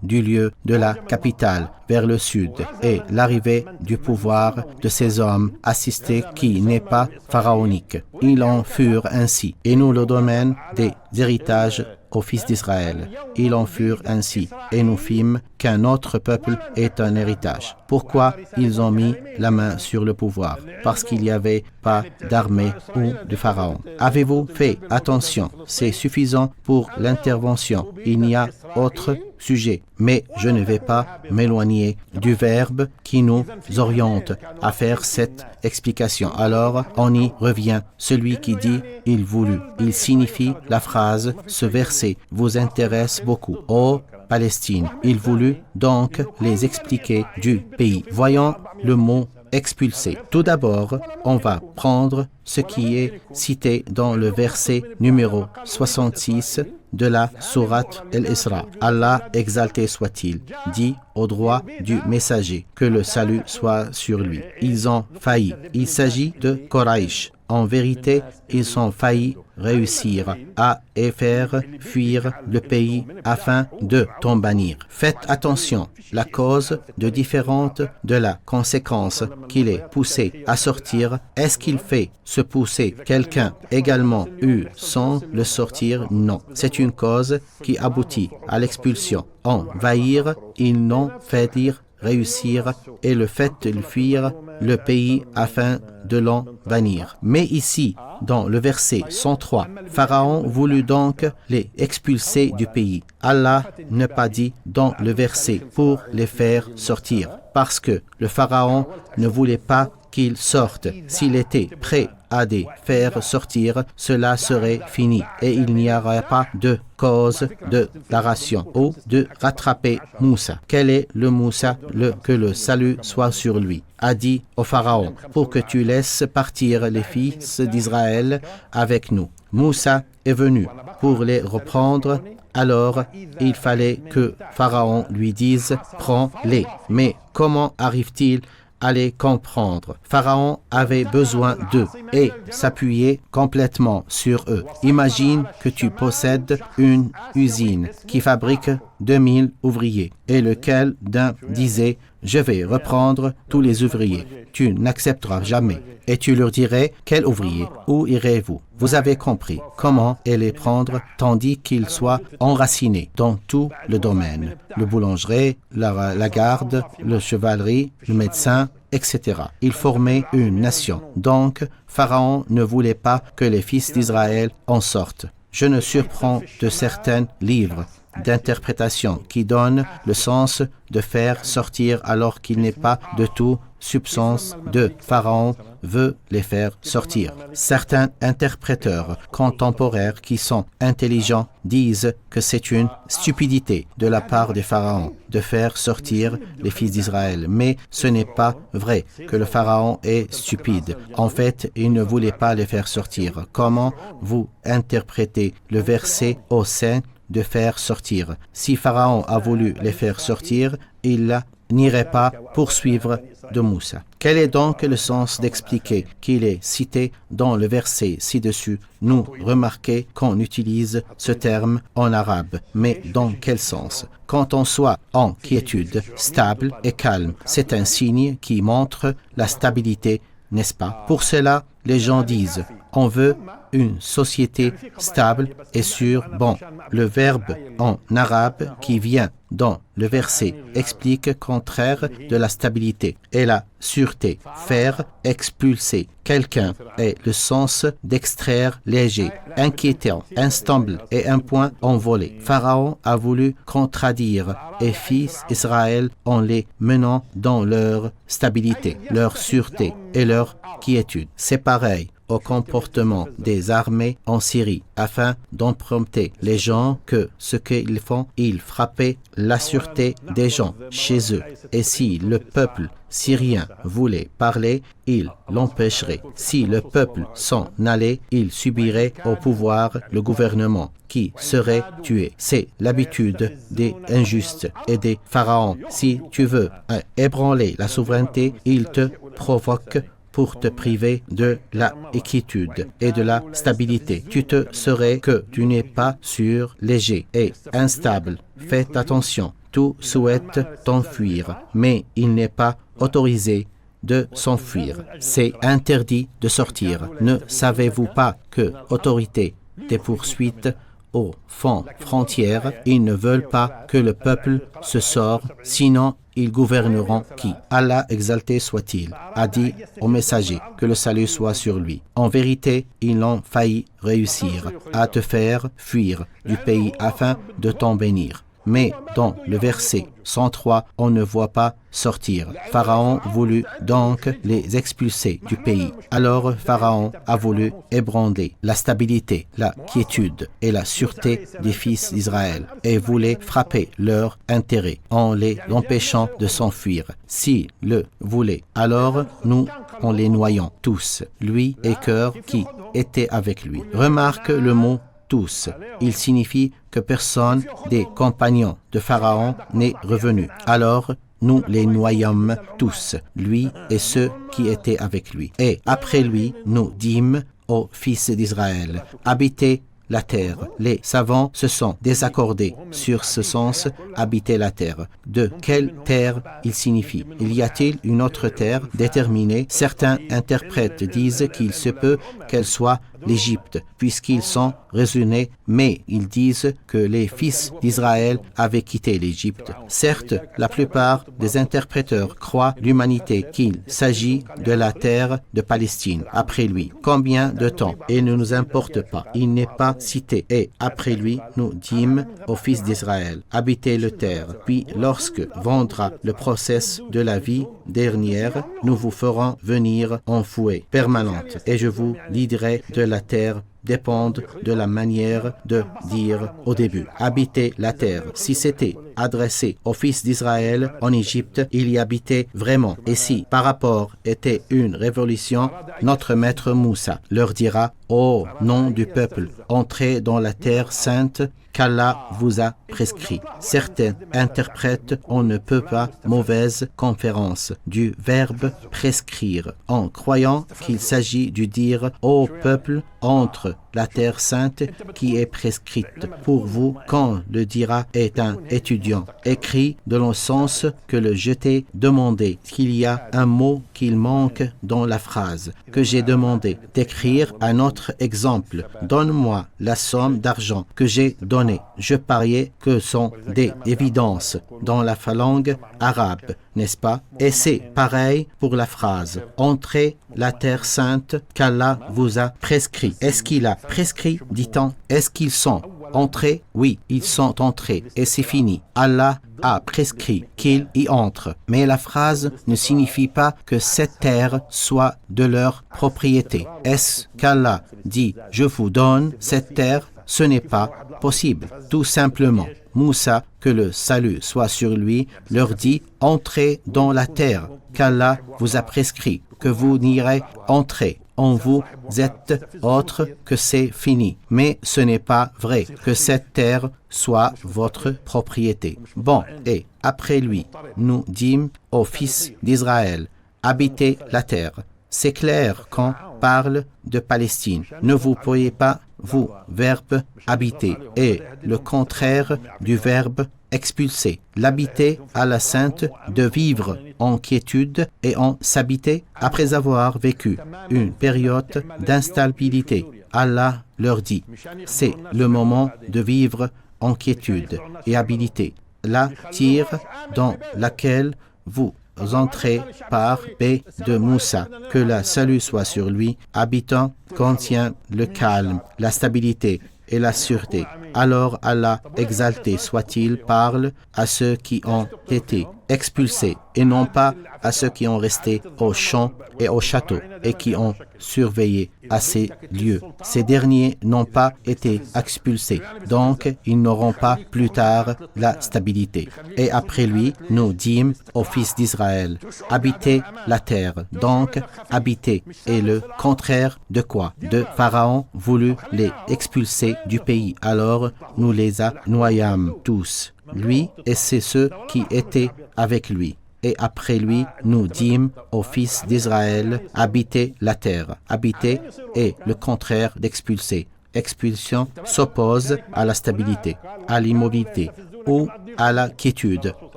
du lieu de la capitale vers le sud et l'arrivée du pouvoir de ces hommes assistés qui n'est pas pharaonique. Ils en furent ainsi, et nous le domaine des héritages aux fils d'Israël. Ils en furent ainsi, et nous fîmes qu'un autre peuple est un héritage. Pourquoi ils ont mis la main sur le pouvoir? Parce qu'il n'y avait pas d'armée ou de pharaon. Avez-vous fait attention? C'est suffisant pour l'intervention. Il n'y a autre sujet. Mais je ne vais pas m'éloigner du verbe qui nous oriente à faire cette explication. Alors, on y revient. Celui qui dit « il voulut », il signifie la phrase « ce verset vous intéresse beaucoup ». Ô Palestine, il voulut donc les expliquer du pays. Voyons le mot expulsé. Tout d'abord, on va prendre ce qui est cité dans le verset numéro 66 de la sourate El-Isra. Allah exalté soit-il, dit au droit du messager, que le salut soit sur lui. Ils ont failli. Il s'agit de Quraysh. En vérité, ils ont failli réussir à faire fuir le pays afin de t'en bannir. Faites attention, la cause de différente de la conséquence qu'il est poussé à sortir. Est-ce qu'il fait se pousser quelqu'un également sans le sortir? Non. C'est une cause qui aboutit à l'expulsion. Envahir, ils n'ont fait dire réussir et le fait de fuir le pays afin de l'en bannir. Mais ici, dans le verset 103, Pharaon voulut donc les expulser du pays. Allah n'a pas dit dans le verset pour les faire sortir, parce que le Pharaon ne voulait pas qu'ils sortent. S'il était prêt à les faire sortir, cela serait fini et il n'y aurait pas de cause de déclaration ou de rattraper Moussa. Quel est le Moussa? Que le salut soit sur lui. A dit au Pharaon, pour que tu laisses partir les fils d'Israël avec nous. Moussa est venu pour les reprendre Alors, il fallait que Pharaon lui dise « Prends-les ». Mais comment arrive-t-il à les comprendre? Pharaon avait besoin d'eux et s'appuyait complètement sur eux. Imagine que tu possèdes une usine qui fabrique 2000 ouvriers et lequel d'un disait « Je vais reprendre tous les ouvriers ». Tu n'accepteras jamais. Et tu leur dirais « Quel ouvrier? Où irez-vous » Vous avez compris comment les prendre tandis qu'ils soient enracinés dans tout le domaine. Le boulanger, la garde, le chevalerie, le médecin, etc. Ils formaient une nation. Donc, Pharaon ne voulait pas que les fils d'Israël en sortent. Je ne surprends de certains livres d'interprétation qui donnent le sens de faire sortir alors qu'il n'est pas de tout substance de Pharaon veut les faire sortir. Certains interpréteurs contemporains qui sont intelligents disent que c'est une stupidité de la part des pharaons de faire sortir les fils d'Israël. Mais ce n'est pas vrai que le pharaon est stupide. En fait, il ne voulait pas les faire sortir. Comment vous interprétez le verset au sein de faire sortir? Si Pharaon a voulu les faire sortir, il n'irait pas poursuivre de Moussa. Quel est donc le sens d'expliquer qu'il est cité dans le verset ci-dessus? Nous remarquons qu'on utilise ce terme en arabe, mais dans quel sens? Quand on soit en quiétude, stable et calme, c'est un signe qui montre la stabilité, n'est-ce pas? Pour cela, les gens disent « On veut une société stable et sûre. » Bon, le verbe en arabe qui vient dans le verset explique contraire de la stabilité et la sûreté. Faire expulser quelqu'un est le sens d'extraire léger, inquiétant, instable et un point envolé. Pharaon a voulu contradire les fils d'Israël en les menant dans leur stabilité, leur sûreté et leur quiétude. C'est pareil au comportement des armées en Syrie, afin d'emprunter les gens que ce qu'ils font, ils frappaient la sûreté des gens chez eux. Et si le peuple syrien voulait parler, il l'empêcherait. Si le peuple s'en allait, il subirait au pouvoir le gouvernement qui serait tué. C'est l'habitude des injustes et des pharaons. Si tu veux ébranler la souveraineté, ils te provoquent pour te priver de la quiétude et de la stabilité. Tu te saurais que tu n'es pas sûr, léger et instable. Fais attention, tout souhaite t'enfuir, mais il n'est pas autorisé de s'enfuir. C'est interdit de sortir. Ne savez-vous pas que autorité des poursuites aux frontières, ils ne veulent pas que le peuple se sorte, sinon ils gouverneront qui? Allah exalté soit-il, a dit au messager que le salut soit sur lui. En vérité, ils ont failli réussir à te faire fuir du pays afin de t'en bénir. Mais dans le verset 103, on ne voit pas sortir. Pharaon voulut donc les expulser du pays. Alors Pharaon a voulu ébranler la stabilité, la quiétude et la sûreté des fils d'Israël et voulait frapper leur intérêt en les empêchant de s'enfuir. S'il le voulait, alors nous en les noyons tous, lui et cœur qui étaient avec lui. Remarque le mot tous. Il signifie que personne des compagnons de Pharaon n'est revenu. Alors, nous les noyâmes tous, lui et ceux qui étaient avec lui. Et après lui, nous dîmes aux fils d'Israël, habitez la terre. Les savants se sont désaccordés sur ce sens, habiter la terre. De quelle terre il signifie? Il y a-t-il une autre terre déterminée? Certains interprètes disent qu'il se peut qu'elle soit l'Égypte, puisqu'ils sont raisonnés, mais ils disent que les fils d'Israël avaient quitté l'Égypte. Certes, la plupart des interpréteurs croient l'humanité qu'il s'agit de la terre de Palestine, après lui. Combien de temps? Il ne nous importe pas. Il n'est pas cité. Et après lui, nous dîmes aux fils d'Israël, habitez le terre. Puis, lorsque vendra le process de la vie dernière, nous vous ferons venir en fouet permanente, et je vous liderai de la terre dépendent de la manière de dire au début. Habiter la terre. Si c'était adressé aux fils d'Israël en Égypte, il y habitait vraiment. Et si par rapport était une révolution, notre maître Moussa leur dira: Ô nom du peuple, entrez dans la terre sainte qu'Allah vous a prescrit. Certains interprètent on ne peut pas mauvaise conférence du verbe prescrire, en croyant qu'il s'agit du dire ô peuple entre la terre sainte qui est prescrite pour vous quand le dira est un étudiant. Écrit dans le sens que le jeté demandé qu'il y a un mot qu'il manque dans la phrase que j'ai demandé d'écrire un autre exemple. Donne-moi la somme d'argent que j'ai donnée. Je pariais que sont des évidences dans la langue arabe, n'est-ce pas? Et c'est pareil pour la phrase « Entrez la terre sainte qu'Allah vous a prescrit ». Est-ce qu'il a prescrit, dit-on? Est-ce qu'ils sont entrés? Oui, ils sont entrés et c'est fini. Allah a prescrit qu'ils y entrent. Mais la phrase ne signifie pas que cette terre soit de leur propriété. Est-ce qu'Allah dit « Je vous donne cette terre » Ce n'est pas possible. Tout simplement, Moussa, que le salut soit sur lui, leur dit « Entrez dans la terre qu'Allah vous a prescrit, que vous n'irez entrer. En vous êtes autre que c'est fini. Mais ce n'est pas vrai que cette terre soit votre propriété. » Bon, et après lui, nous dîmes aux fils d'Israël, habitez la terre. C'est clair qu'on parle de Palestine. Ne vous pourriez pas, vous, verbe habiter, et le contraire du verbe expulser. L'habiter à la sainte de vivre en quiétude et en s'habiter après avoir vécu une période d'instabilité. Allah leur dit, c'est le moment de vivre en quiétude et habilité. La tire dans laquelle vous entrez par paix de Moussa, que la salut soit sur lui, habitant contient le calme, la stabilité et la sûreté. Alors Allah, exalté soit-il, parle à ceux qui ont été expulsés et non pas à ceux qui ont resté au champ et au château et qui ont surveillé à ces lieux. Ces derniers n'ont pas été expulsés, donc ils n'auront pas plus tard la stabilité. Et après lui, nous dîmes aux fils d'Israël, habitez la terre. Donc, habiter est le contraire de quoi? De Pharaon voulut les expulser du pays. Alors, nous les noyâmes tous, lui et c'est ceux qui étaient avec lui. Et après lui, nous dîmes aux fils d'Israël, habitez la terre. Habiter est le contraire d'expulser. Expulsion s'oppose à la stabilité, à l'immobilité ou à la quiétude,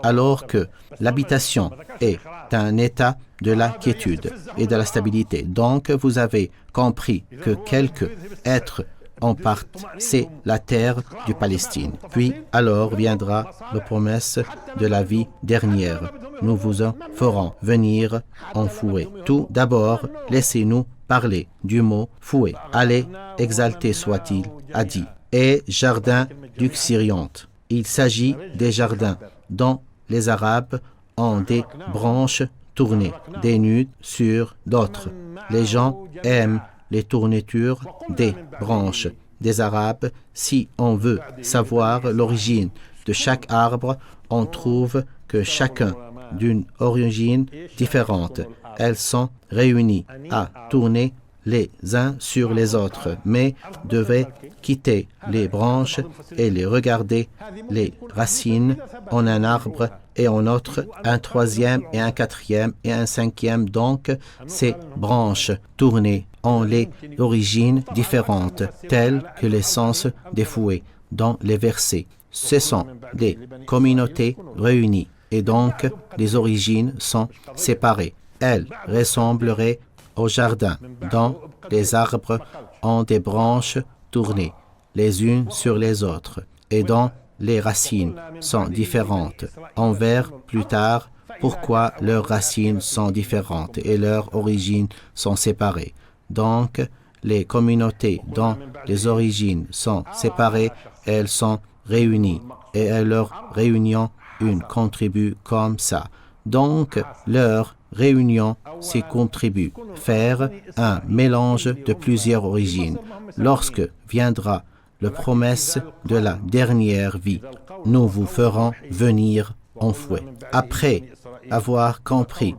alors que l'habitation est un état de la quiétude et de la stabilité. Donc, vous avez compris que quelques êtres en partent, c'est la terre du Palestine. Puis, alors viendra la promesse de la vie dernière. Nous vous en ferons venir en fouet. Tout d'abord, laissez-nous parler du mot fouet. Allez, exalté soit-il, a dit. Et jardin luxuriante. Il s'agit des jardins dont les Arabes ont des branches tournées, des nues sur d'autres. Les gens aiment les tournitures des branches des Arabes. Si on veut savoir l'origine de chaque arbre, on trouve que chacun d'une origine différente. Elles sont réunies à tourner les uns sur les autres, mais devaient quitter les branches et les regarder les racines en un arbre et en autre, un troisième et un quatrième et un cinquième. Donc, ces branches tournées ont les origines différentes, telles que l'essence des fouets dans les versets. Ce sont des communautés réunies et donc les origines sont séparées. Elles ressembleraient au jardin dont les arbres ont des branches tournées les unes sur les autres et dont les racines sont différentes. On verra plus tard pourquoi leurs racines sont différentes et leurs origines sont séparées. Donc, les communautés dont les origines sont séparées, elles sont réunies et à leur réunion, une contribue comme ça. Donc, leur réunion s'y contribue, faire un mélange de plusieurs origines. Lorsque viendra la promesse de la dernière vie. Nous vous ferons venir en fouet. Après avoir compris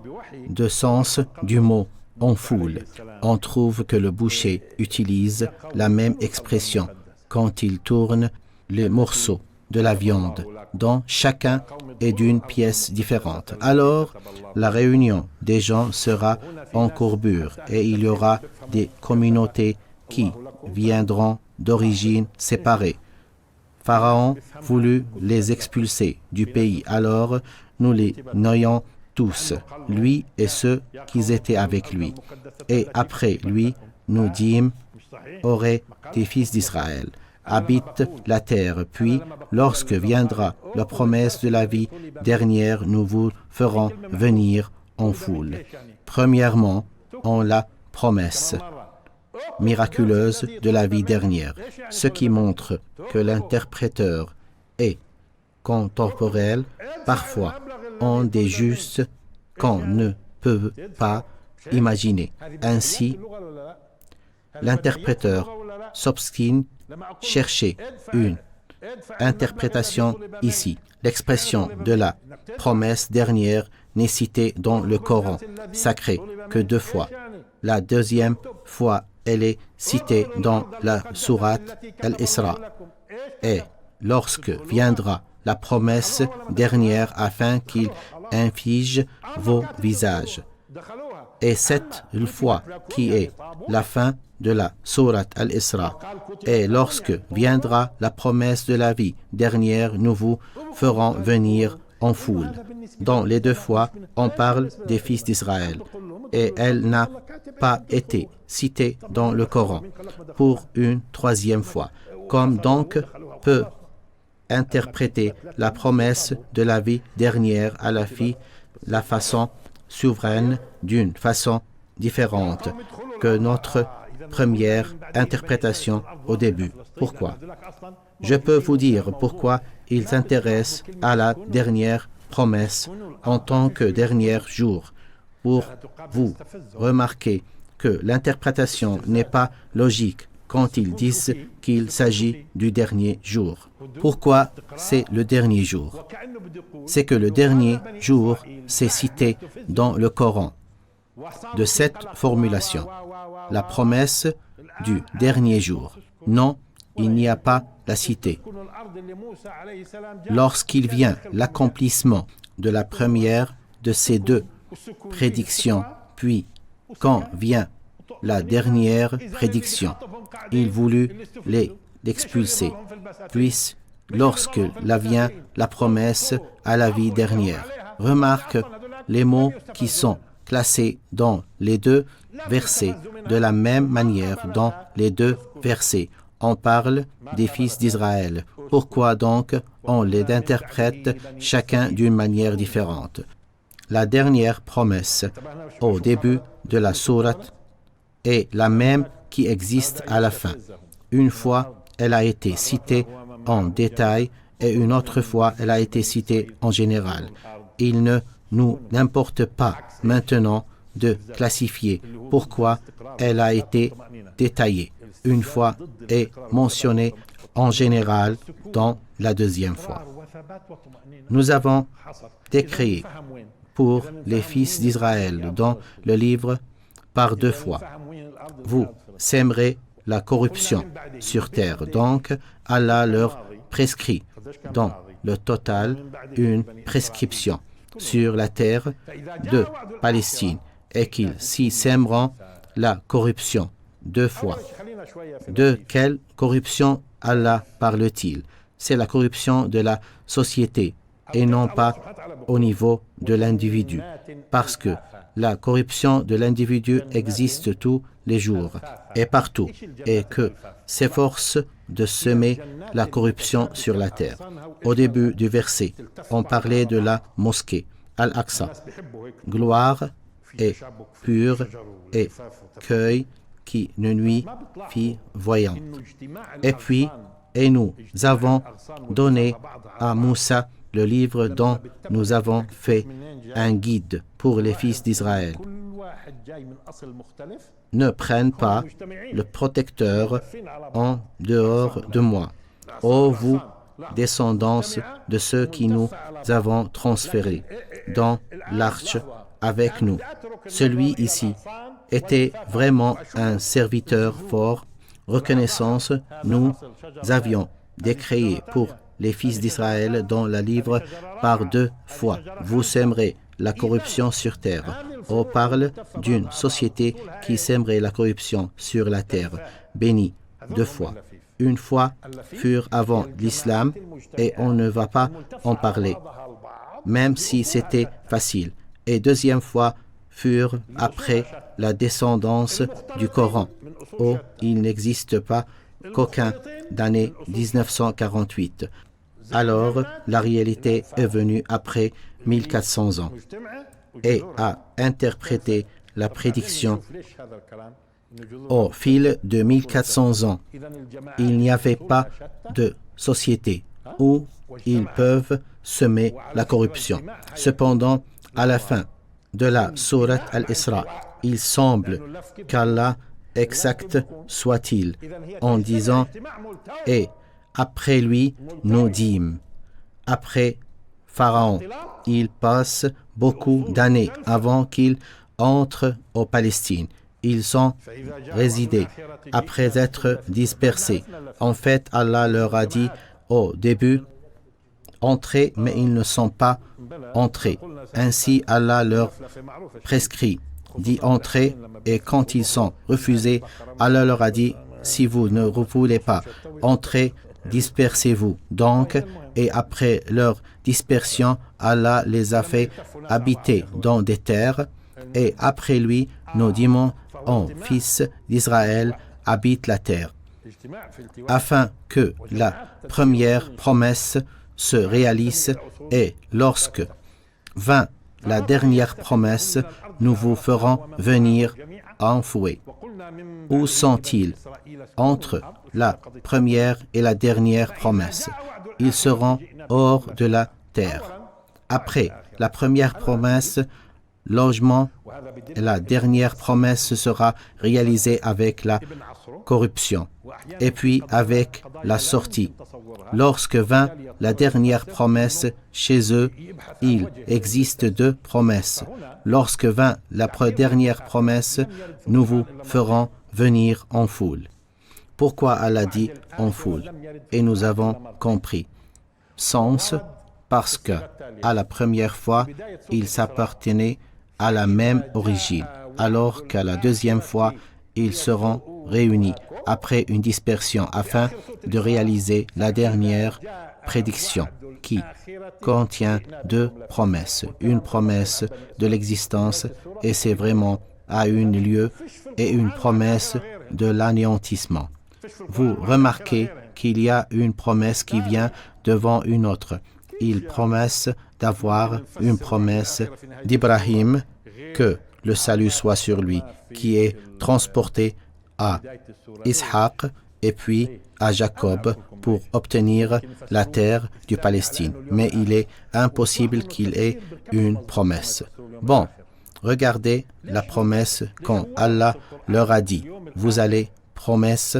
le sens du mot en foule, on trouve que le boucher utilise la même expression quand il tourne les morceaux de la viande, dont chacun est d'une pièce différente. Alors, la réunion des gens sera en courbure et il y aura des communautés qui viendront d'origines séparées. Pharaon voulut les expulser du pays, alors nous les noyons tous, lui et ceux qui étaient avec lui. Et après lui, nous dîmes, auraient des fils d'Israël, habitent la terre, puis, lorsque viendra la promesse de la vie dernière, nous vous ferons venir en foule. Premièrement, en la promesse miraculeuse de la vie dernière, ce qui montre que l'interpréteur est contemporain, parfois en des justes qu'on ne peut pas imaginer. Ainsi, l'interpréteur s'obstine chercher une interprétation ici. L'expression de la promesse dernière n'est citée dans le Coran sacré que 2 fois. La deuxième fois, elle est citée dans la sourate Al-Isra. Et lorsque viendra la promesse dernière afin qu'il inflige vos visages. Et cette fois qui est la fin de la sourate Al-Isra. Et lorsque viendra la promesse de la vie dernière, nous vous ferons venir en foule. Dans les 2 fois, on parle des fils d'Israël. Et elle n'a pas été citée dans le Coran pour une 3e fois. Comme donc peut interpréter la promesse de la vie dernière à la façon souveraine d'une façon différente que notre première interprétation au début. Pourquoi? Je peux vous dire pourquoi il s'intéresse à la dernière promesse en tant que dernier jour. Pour vous remarquer que l'interprétation n'est pas logique quand ils disent qu'il s'agit du dernier jour. Pourquoi c'est le dernier jour? C'est que le dernier jour, c'est cité dans le Coran. De cette formulation, la promesse du dernier jour. Non, il n'y a pas la cité. Lorsqu'il vient l'accomplissement de la première de ces 2 prédictions, puis quand vient la dernière prédiction, il voulut les expulser, puis lorsque vient la promesse à la vie dernière. Remarque les mots qui sont classés dans les 2 versets de la même manière dans les 2 versets. On parle des fils d'Israël. Pourquoi donc on les interprète chacun d'une manière différente? La dernière promesse au début de la sourate est la même qui existe à la fin. Une fois, elle a été citée en détail et une autre fois, elle a été citée en général. Il ne nous n'importe pas maintenant de classifier pourquoi elle a été détaillée une fois et mentionnée en général dans la 2e fois. Nous avons décrit pour les fils d'Israël dans le livre par 2 fois. Vous sèmerez la corruption sur terre. Donc, Allah leur prescrit dans le total une prescription sur la terre de Palestine et qu'ils s'y sèmeront la corruption 2 fois. De quelle corruption Allah parle-t-il? C'est la corruption de la société et non pas au niveau de l'individu, parce que la corruption de l'individu existe tous les jours et partout, et que s'efforce de semer la corruption sur la terre. Au début du verset, on parlait de la mosquée, Al-Aqsa, gloire et pure et cueil qui ne nuit fit voyant. Et puis, et nous avons donné à Moussa le livre dont nous avons fait un guide pour les fils d'Israël. ne prennent pas le protecteur en dehors de moi. Ô vous, descendants de ceux qui nous avons transférés dans l'arche avec nous. Celui ici était vraiment un serviteur fort. Reconnaissance, nous avions décréé pour les fils d'Israël dans le livre par 2 fois. Vous sèmerez la corruption sur terre. On parle d'une société qui sèmerait la corruption sur la terre. Béni 2 fois. Une fois furent avant l'islam et on ne va pas en parler, même si c'était facile. Et deuxième fois furent après la descendance du Coran. Oh, il n'existe pas qu'aucun d'année 1948. Alors, la réalité est venue après 1400 ans et a interprété la prédiction au fil de 1400 ans. Il n'y avait pas de société où ils peuvent semer la corruption. Cependant, à la fin de la sourate Al-Isra, il semble qu'Allah exact soit-il en disant « Et après lui, nous dîmes » après Pharaon. Il passe beaucoup d'années avant qu'il entre aux Palestine. Ils ont résidé après être dispersés. En fait, Allah leur a dit au début « Entrez », mais ils ne sont pas entrés. Ainsi, Allah leur prescrit dit « Entrez », et quand ils sont refusés, Allah leur a dit « Si vous ne voulez pas entrer, dispersez-vous. » Donc, et après leur dispersion, Allah les a fait habiter dans des terres, et après lui, nos démons, en fils d'Israël, habitent la terre, afin que la première promesse se réalise, et lorsque vint la dernière promesse, nous vous ferons venir en fouet. Où sont-ils entre la première et la dernière promesse? Ils seront hors de la terre. Après la première promesse, logement, la dernière promesse sera réalisée avec la corruption et puis avec la sortie. Lorsque vint la dernière promesse chez eux, il existe 2 promesses. Lorsque vint la dernière promesse, nous vous ferons venir en foule. Pourquoi Allah dit en foule? Et nous avons compris. Sens, parce que à la première fois, ils s'appartenaient à la même origine, alors qu'à la deuxième fois, ils seront réunis après une dispersion afin de réaliser la dernière prédiction qui contient 2 promesses. Une promesse de l'existence, et c'est vraiment à un lieu, et une promesse de l'anéantissement. Vous remarquez qu'il y a une promesse qui vient devant une autre. Il promet d'avoir une promesse d'Ibrahim, que le salut soit sur lui, qui est transporté à Ishaq et puis à Jacob pour obtenir la terre du Palestine. Mais il est impossible qu'il ait une promesse. Bon, regardez la promesse quand Allah leur a dit « Vous allez promesse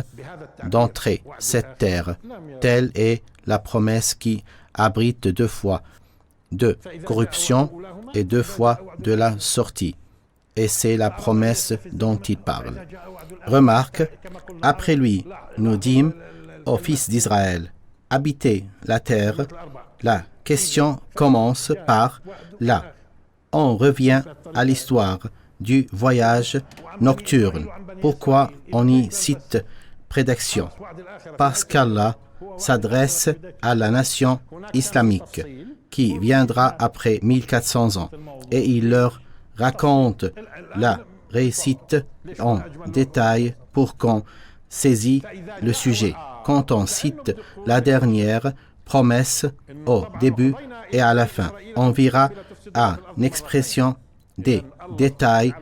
d'entrer cette terre ». Telle est la promesse qui abrite 2 fois de corruption et 2 fois de la sortie. Et c'est la promesse dont il parle. Remarque, après lui, nous dîmes aux fils d'Israël, habitez la terre. La question commence par là. On revient à l'histoire du voyage nocturne. Pourquoi on y cite prédiction? Parce qu'Allah s'adresse à la nation islamique qui viendra après 1400 ans et il leur raconte la récite en détail pour qu'on saisit le sujet. Quand on cite la dernière promesse au début et à la fin, on verra à l'expression des détails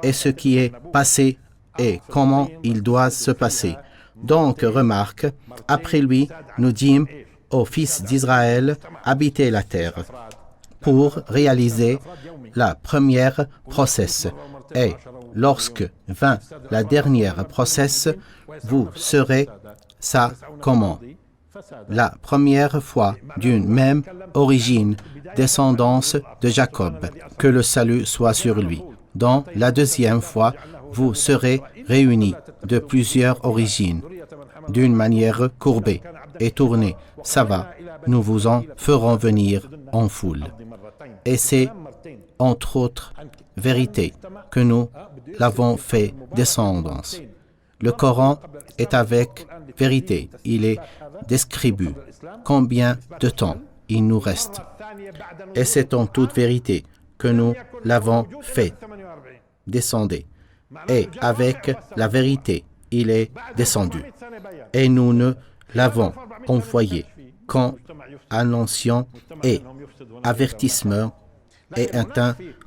et ce qui est passé et comment il doit se passer. Donc, remarque, après lui, nous dîmes aux fils d'Israël, habitez la terre, pour réaliser la première process. Et lorsque vint la dernière process, vous serez ça comment? La première fois d'une même origine, descendance de Jacob, que le salut soit sur lui. Dans la deuxième fois, vous serez réunis de plusieurs origines, d'une manière courbée et tournée. Ça va, nous vous en ferons venir en foule. Et c'est, entre autres vérités, que nous l'avons fait descendance. Le Coran est avec vérité, il est describu. Combien de temps il nous reste? Et c'est en toute vérité que nous l'avons fait descendre. Et avec la vérité, il est descendu. Et nous ne l'avons envoyé qu'en annonçant et avertissement et un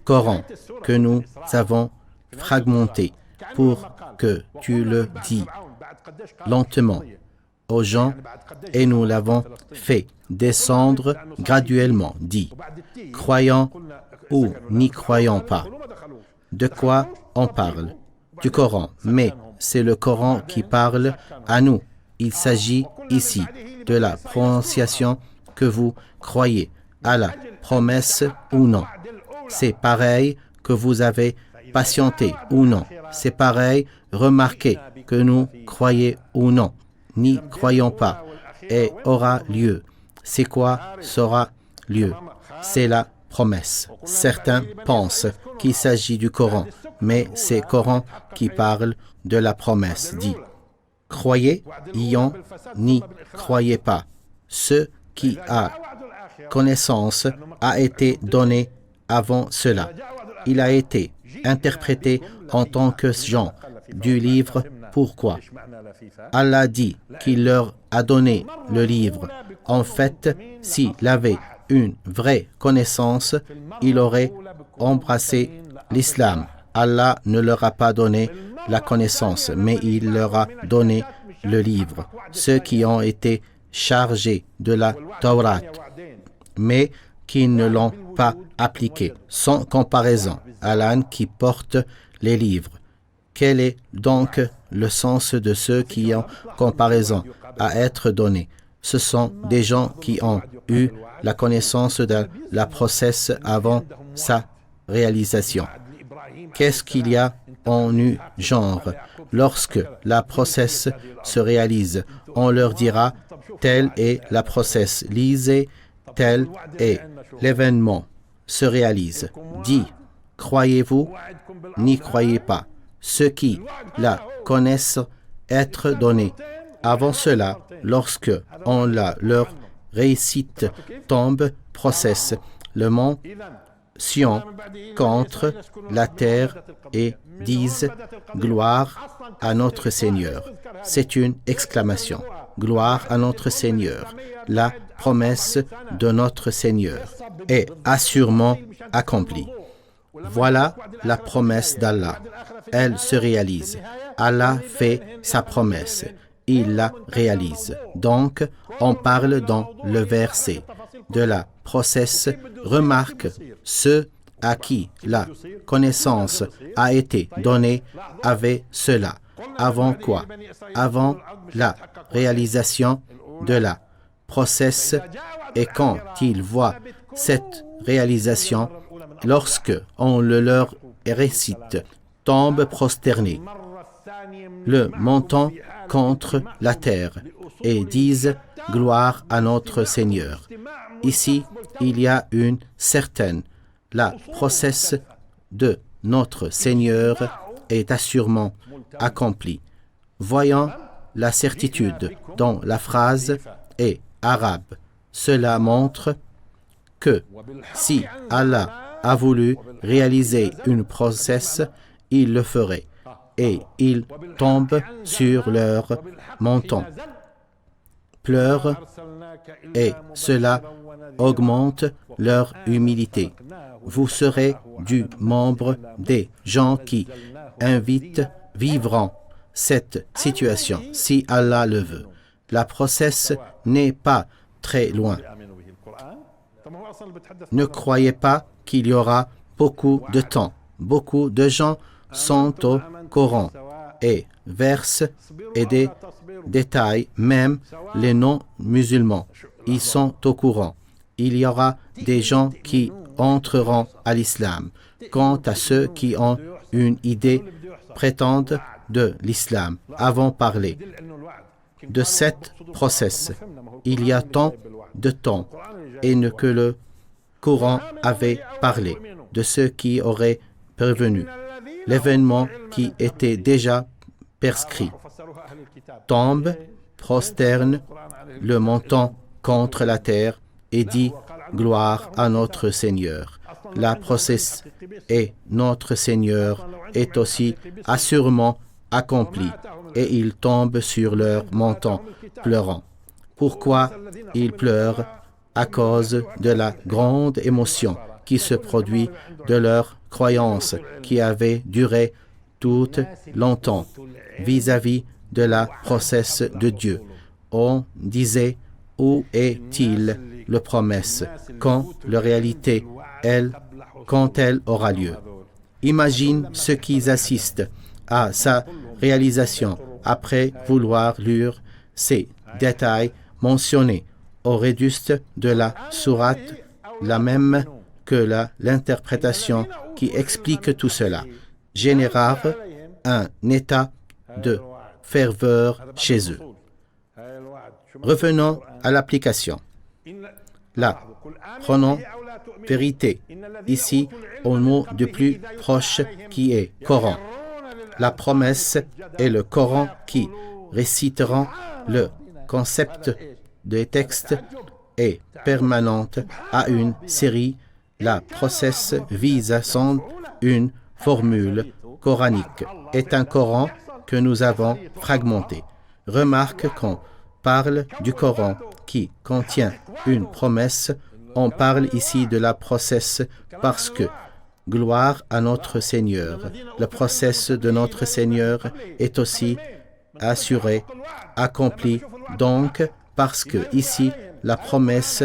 Coran que nous avons fragmenté pour que tu le dis lentement aux gens et nous l'avons fait descendre graduellement, dit, croyant ou n'y croyant pas. De quoi on parle? Du Coran, mais c'est le Coran qui parle à nous. Il s'agit ici de la prononciation que vous croyez à la promesse ou non. C'est pareil que vous avez patienté ou non. C'est pareil, remarquez que nous croyez ou non. N'y croyons pas et aura lieu. C'est quoi sera lieu? C'est la promesse. Certains pensent qu'il s'agit du Coran, mais c'est Coran qui parle de la promesse, dit. Croyez, ayant, n'y croyez pas. Ce qui a connaissance a été donné avant cela. Il a été interprété en tant que genre du livre. Pourquoi? Allah dit qu'il leur a donné le livre. En fait, s'il avait une vraie connaissance, il aurait embrassé l'islam. Allah ne leur a pas donné la connaissance, mais il leur a donné le livre. Ceux qui ont été chargés de la Torah, mais qui ne l'ont pas appliqué, sans comparaison à l'âne qui porte les livres. Quel est donc le sens de ceux qui ont comparaison à être donnés? Ce sont des gens qui ont eu la connaissance de la process avant sa réalisation. Qu'est-ce qu'il y a en eu genre? Lorsque la process se réalise, on leur dira telle est la process, lisez, tel est l'événement se réalise. Dit, croyez-vous, n'y croyez pas. Ceux qui la connaissent être donnés. Avant cela, lorsque on la leur récite, tombe, processe, le mont Sion contre la terre et disent gloire à notre Seigneur. C'est une exclamation. Gloire à notre Seigneur. La promesse de notre Seigneur est assurément accomplie. Voilà la promesse d'Allah. Elle se réalise. Allah fait sa promesse. Il la réalise. Donc, on parle dans le verset de la process. Remarque, ceux à qui la connaissance a été donnée avaient cela. Avant quoi? Avant la réalisation de la process. Et quand ils voient cette réalisation, lorsque on le leur récite, tombent prosternés, le montant contre la terre, et disent gloire à notre Seigneur. Ici, il y a une certaine, la process de notre Seigneur est assurément accomplie. Voyons la certitude dont la phrase est arabe. Cela montre que si Allah a voulu réaliser une process, il le ferait. Et il tombe sur leur menton, pleure, et cela augmente leur humilité. Vous serez du membre des gens qui vivront cette situation, si Allah le veut. La process n'est pas très loin. Ne croyez pas qu'il y aura beaucoup de temps. Beaucoup de gens sont au Coran et versent et détaillent même les non-musulmans. Ils sont au courant. Il y aura des gens qui entreront à l'islam. Quant à ceux qui ont une idée prétendent de l'islam, avons parlé de cette process. Il y a tant de temps et que le Coran avait parlé de ceux qui auraient prévenu. L'événement qui était déjà prescrit tombe, prosterne le menton contre la terre et dit « Gloire à notre Seigneur ». La process et notre Seigneur est aussi assurément accompli et ils tombent sur leur menton pleurant. Pourquoi ils pleurent? À cause de la grande émotion qui se produit de leur croyance qui avait duré tout longtemps vis-à-vis de la process de Dieu. On disait « Où est-il le promesse quand la réalité, quand elle aura lieu ?» Imagine ceux qui assistent à sa réalisation après vouloir lire ces détails mentionnés au réduste de la sourate, la même que l'interprétation qui explique tout cela, générera un état de ferveur chez eux. Revenons à l'application. Là, prenons vérité, ici au mot de plus proche qui est Coran. La promesse est le Coran qui réciteront le concept des textes est permanente à une série. La process vise à son une formule coranique. Est un Coran que nous avons fragmenté. Remarque qu'on parle du Coran qui contient une promesse. On parle ici de la process parce que gloire à notre Seigneur. Le process de notre Seigneur est aussi assuré, accompli. Donc, parce que ici, la promesse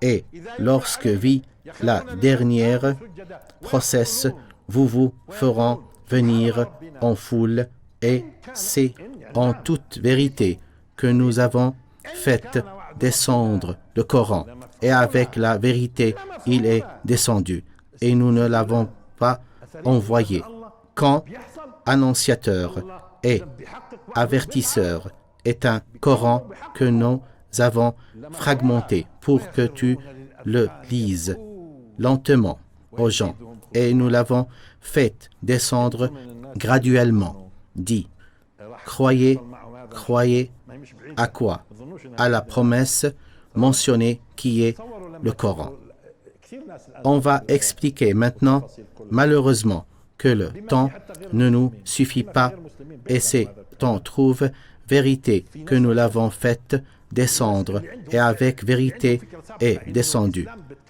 est lorsque vit la dernière process, vous feront venir en foule et c'est en toute vérité que nous avons fait descendre le Coran et avec la vérité, il est descendu et nous ne l'avons pas envoyé quand annonciateur et avertisseur est un Coran que nous avons fragmenté pour que tu le lises lentement aux gens et nous l'avons fait descendre graduellement. Dit, croyez à quoi? À la promesse mentionnée qui est le Coran. On va expliquer maintenant, malheureusement, que le temps ne nous suffit pas et c'est on trouve vérité que nous l'avons faite descendre et avec vérité est descendu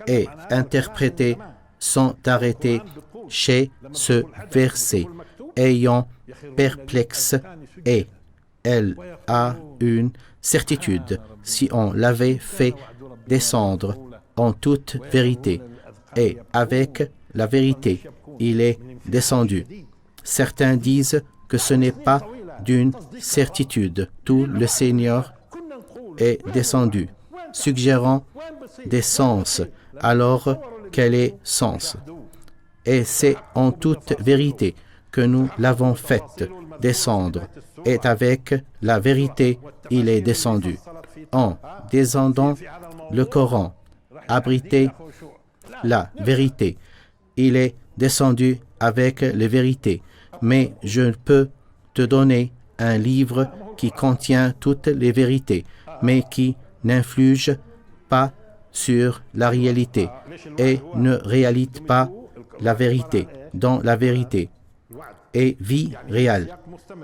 et interprété sans arrêter chez ce verset ayant perplexe et elle a une certitude si on l'avait fait descendre en toute vérité et avec la vérité il est descendu. Certains disent que ce n'est pas d'une certitude. Tout le Seigneur est descendu, suggérant des sens, alors quel est sens? Et c'est en toute vérité que nous l'avons fait descendre, et avec la vérité, il est descendu. En descendant le Coran, abriter la vérité, il est descendu avec les vérités, mais je peux te donner un livre qui contient toutes les vérités, mais qui n'influge pas sur la réalité et ne réalise pas la vérité dans la vérité et vie réelle.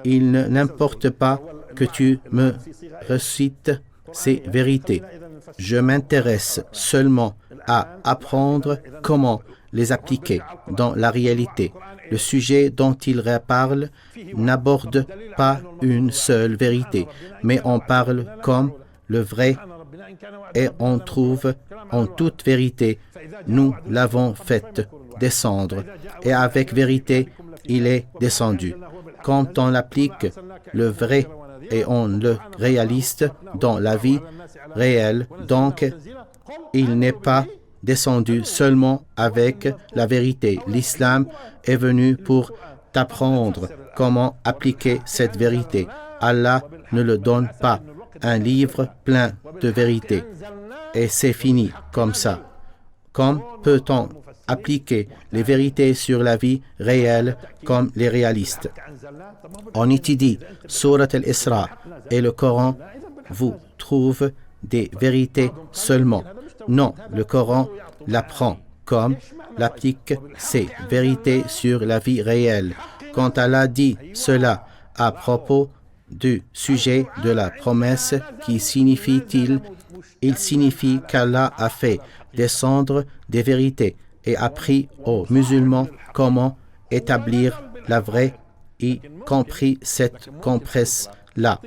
Il n'importe pas que tu me récites ces vérités. Je m'intéresse seulement à apprendre comment les appliquer dans la réalité. Le sujet dont il parle n'aborde pas une seule vérité, mais on parle comme le vrai et on trouve en toute vérité. Nous l'avons fait descendre, et avec vérité, il est descendu. Quand on applique le vrai et on le réalise dans la vie réelle, donc il n'est pas descendu seulement avec la vérité. L'islam est venu pour t'apprendre comment appliquer cette vérité. Allah ne le donne pas un livre plein de vérité. Et c'est fini comme ça. Comme peut-on appliquer les vérités sur la vie réelle comme les réalistes? On étudie Surat al-Isra et le Coran vous trouve des vérités seulement. Non, le Coran l'apprend comme l'applique ces vérités sur la vie réelle. Quand Allah dit cela à propos du sujet de la promesse, qui signifie-t-il? Il signifie qu'Allah a fait descendre des vérités et appris aux musulmans comment établir la vraie, y compris cette compresse-là.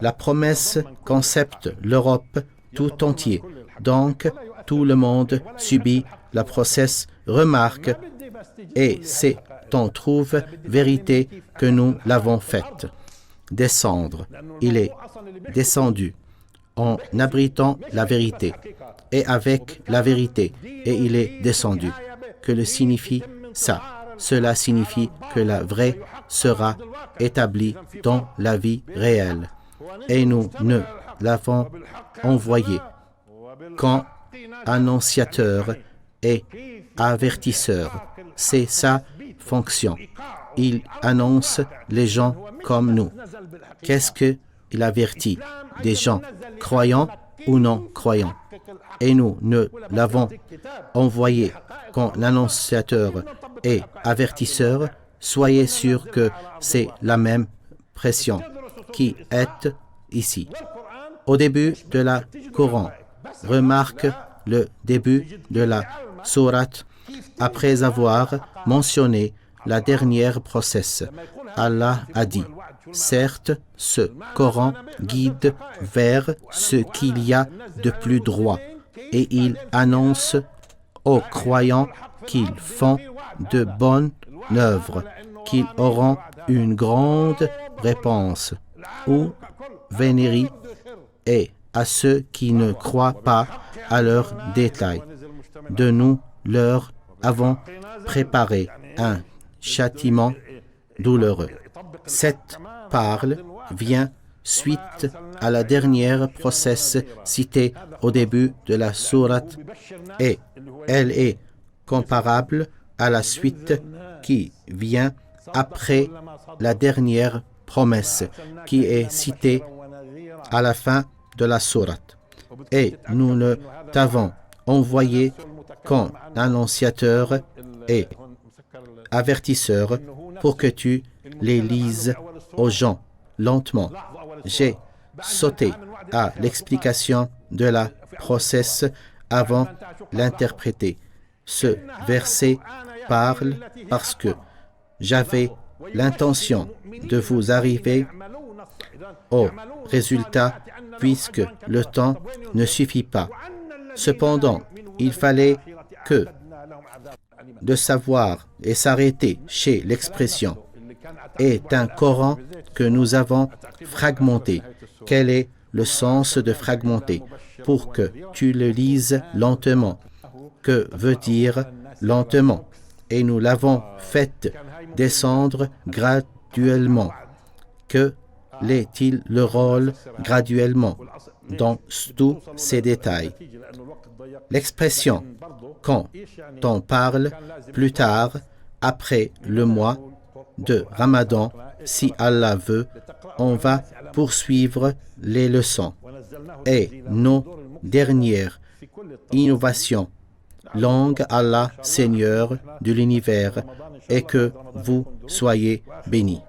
La promesse concepte l'Europe tout entier. Donc, tout le monde subit la process, remarque, et c'est on trouve vérité que nous l'avons faite. Descendre. Il est descendu en abritant la vérité et avec la vérité, et il est descendu. Que le signifie ça? Cela signifie que la vraie sera établie dans la vie réelle. Et nous ne l'avons envoyé qu'en annonciateur et avertisseur. C'est sa fonction. Il annonce les gens comme nous. Qu'est-ce qu'il avertit? Des gens croyants ou non croyants. Et nous ne l'avons envoyé qu'en annonciateur et avertisseur. Soyez sûrs que c'est la même pression qui est ici. Au début de la Coran, remarque le début de la sourate après avoir mentionné la dernière process. Allah a dit: certes, ce Coran guide vers ce qu'il y a de plus droit et il annonce aux croyants qu'ils font de bonnes œuvres, qu'ils auront une grande réponse ou vénérie, et à ceux qui ne croient pas à leurs détails. De nous leur avons préparé un châtiment douloureux. Cette parole vient suite à la dernière process citée au début de la sourate et elle est comparable à la suite qui vient après la dernière promesse qui est citée à la fin de la sourate. Et nous ne t'avons envoyé qu'un annonciateur et avertisseur pour que tu les lises aux gens lentement. J'ai sauté à l'explication de la process avant l'interpréter. Ce verset parle parce que j'avais l'intention de vous arriver au résultat puisque le temps ne suffit pas. Cependant, il fallait que de savoir et s'arrêter chez l'expression est un Coran que nous avons fragmenté. Quel est le sens de fragmenter? Pour que tu le lises lentement. Que veut dire lentement? Et nous l'avons fait descendre graduellement. Que l'est-il le rôle graduellement dans tous ces détails? L'expression quand on parle plus tard, après le mois de Ramadan, si Allah veut, on va poursuivre les leçons et nos dernières innovations. Longue Allah, Seigneur de l'univers, et que vous soyez bénis.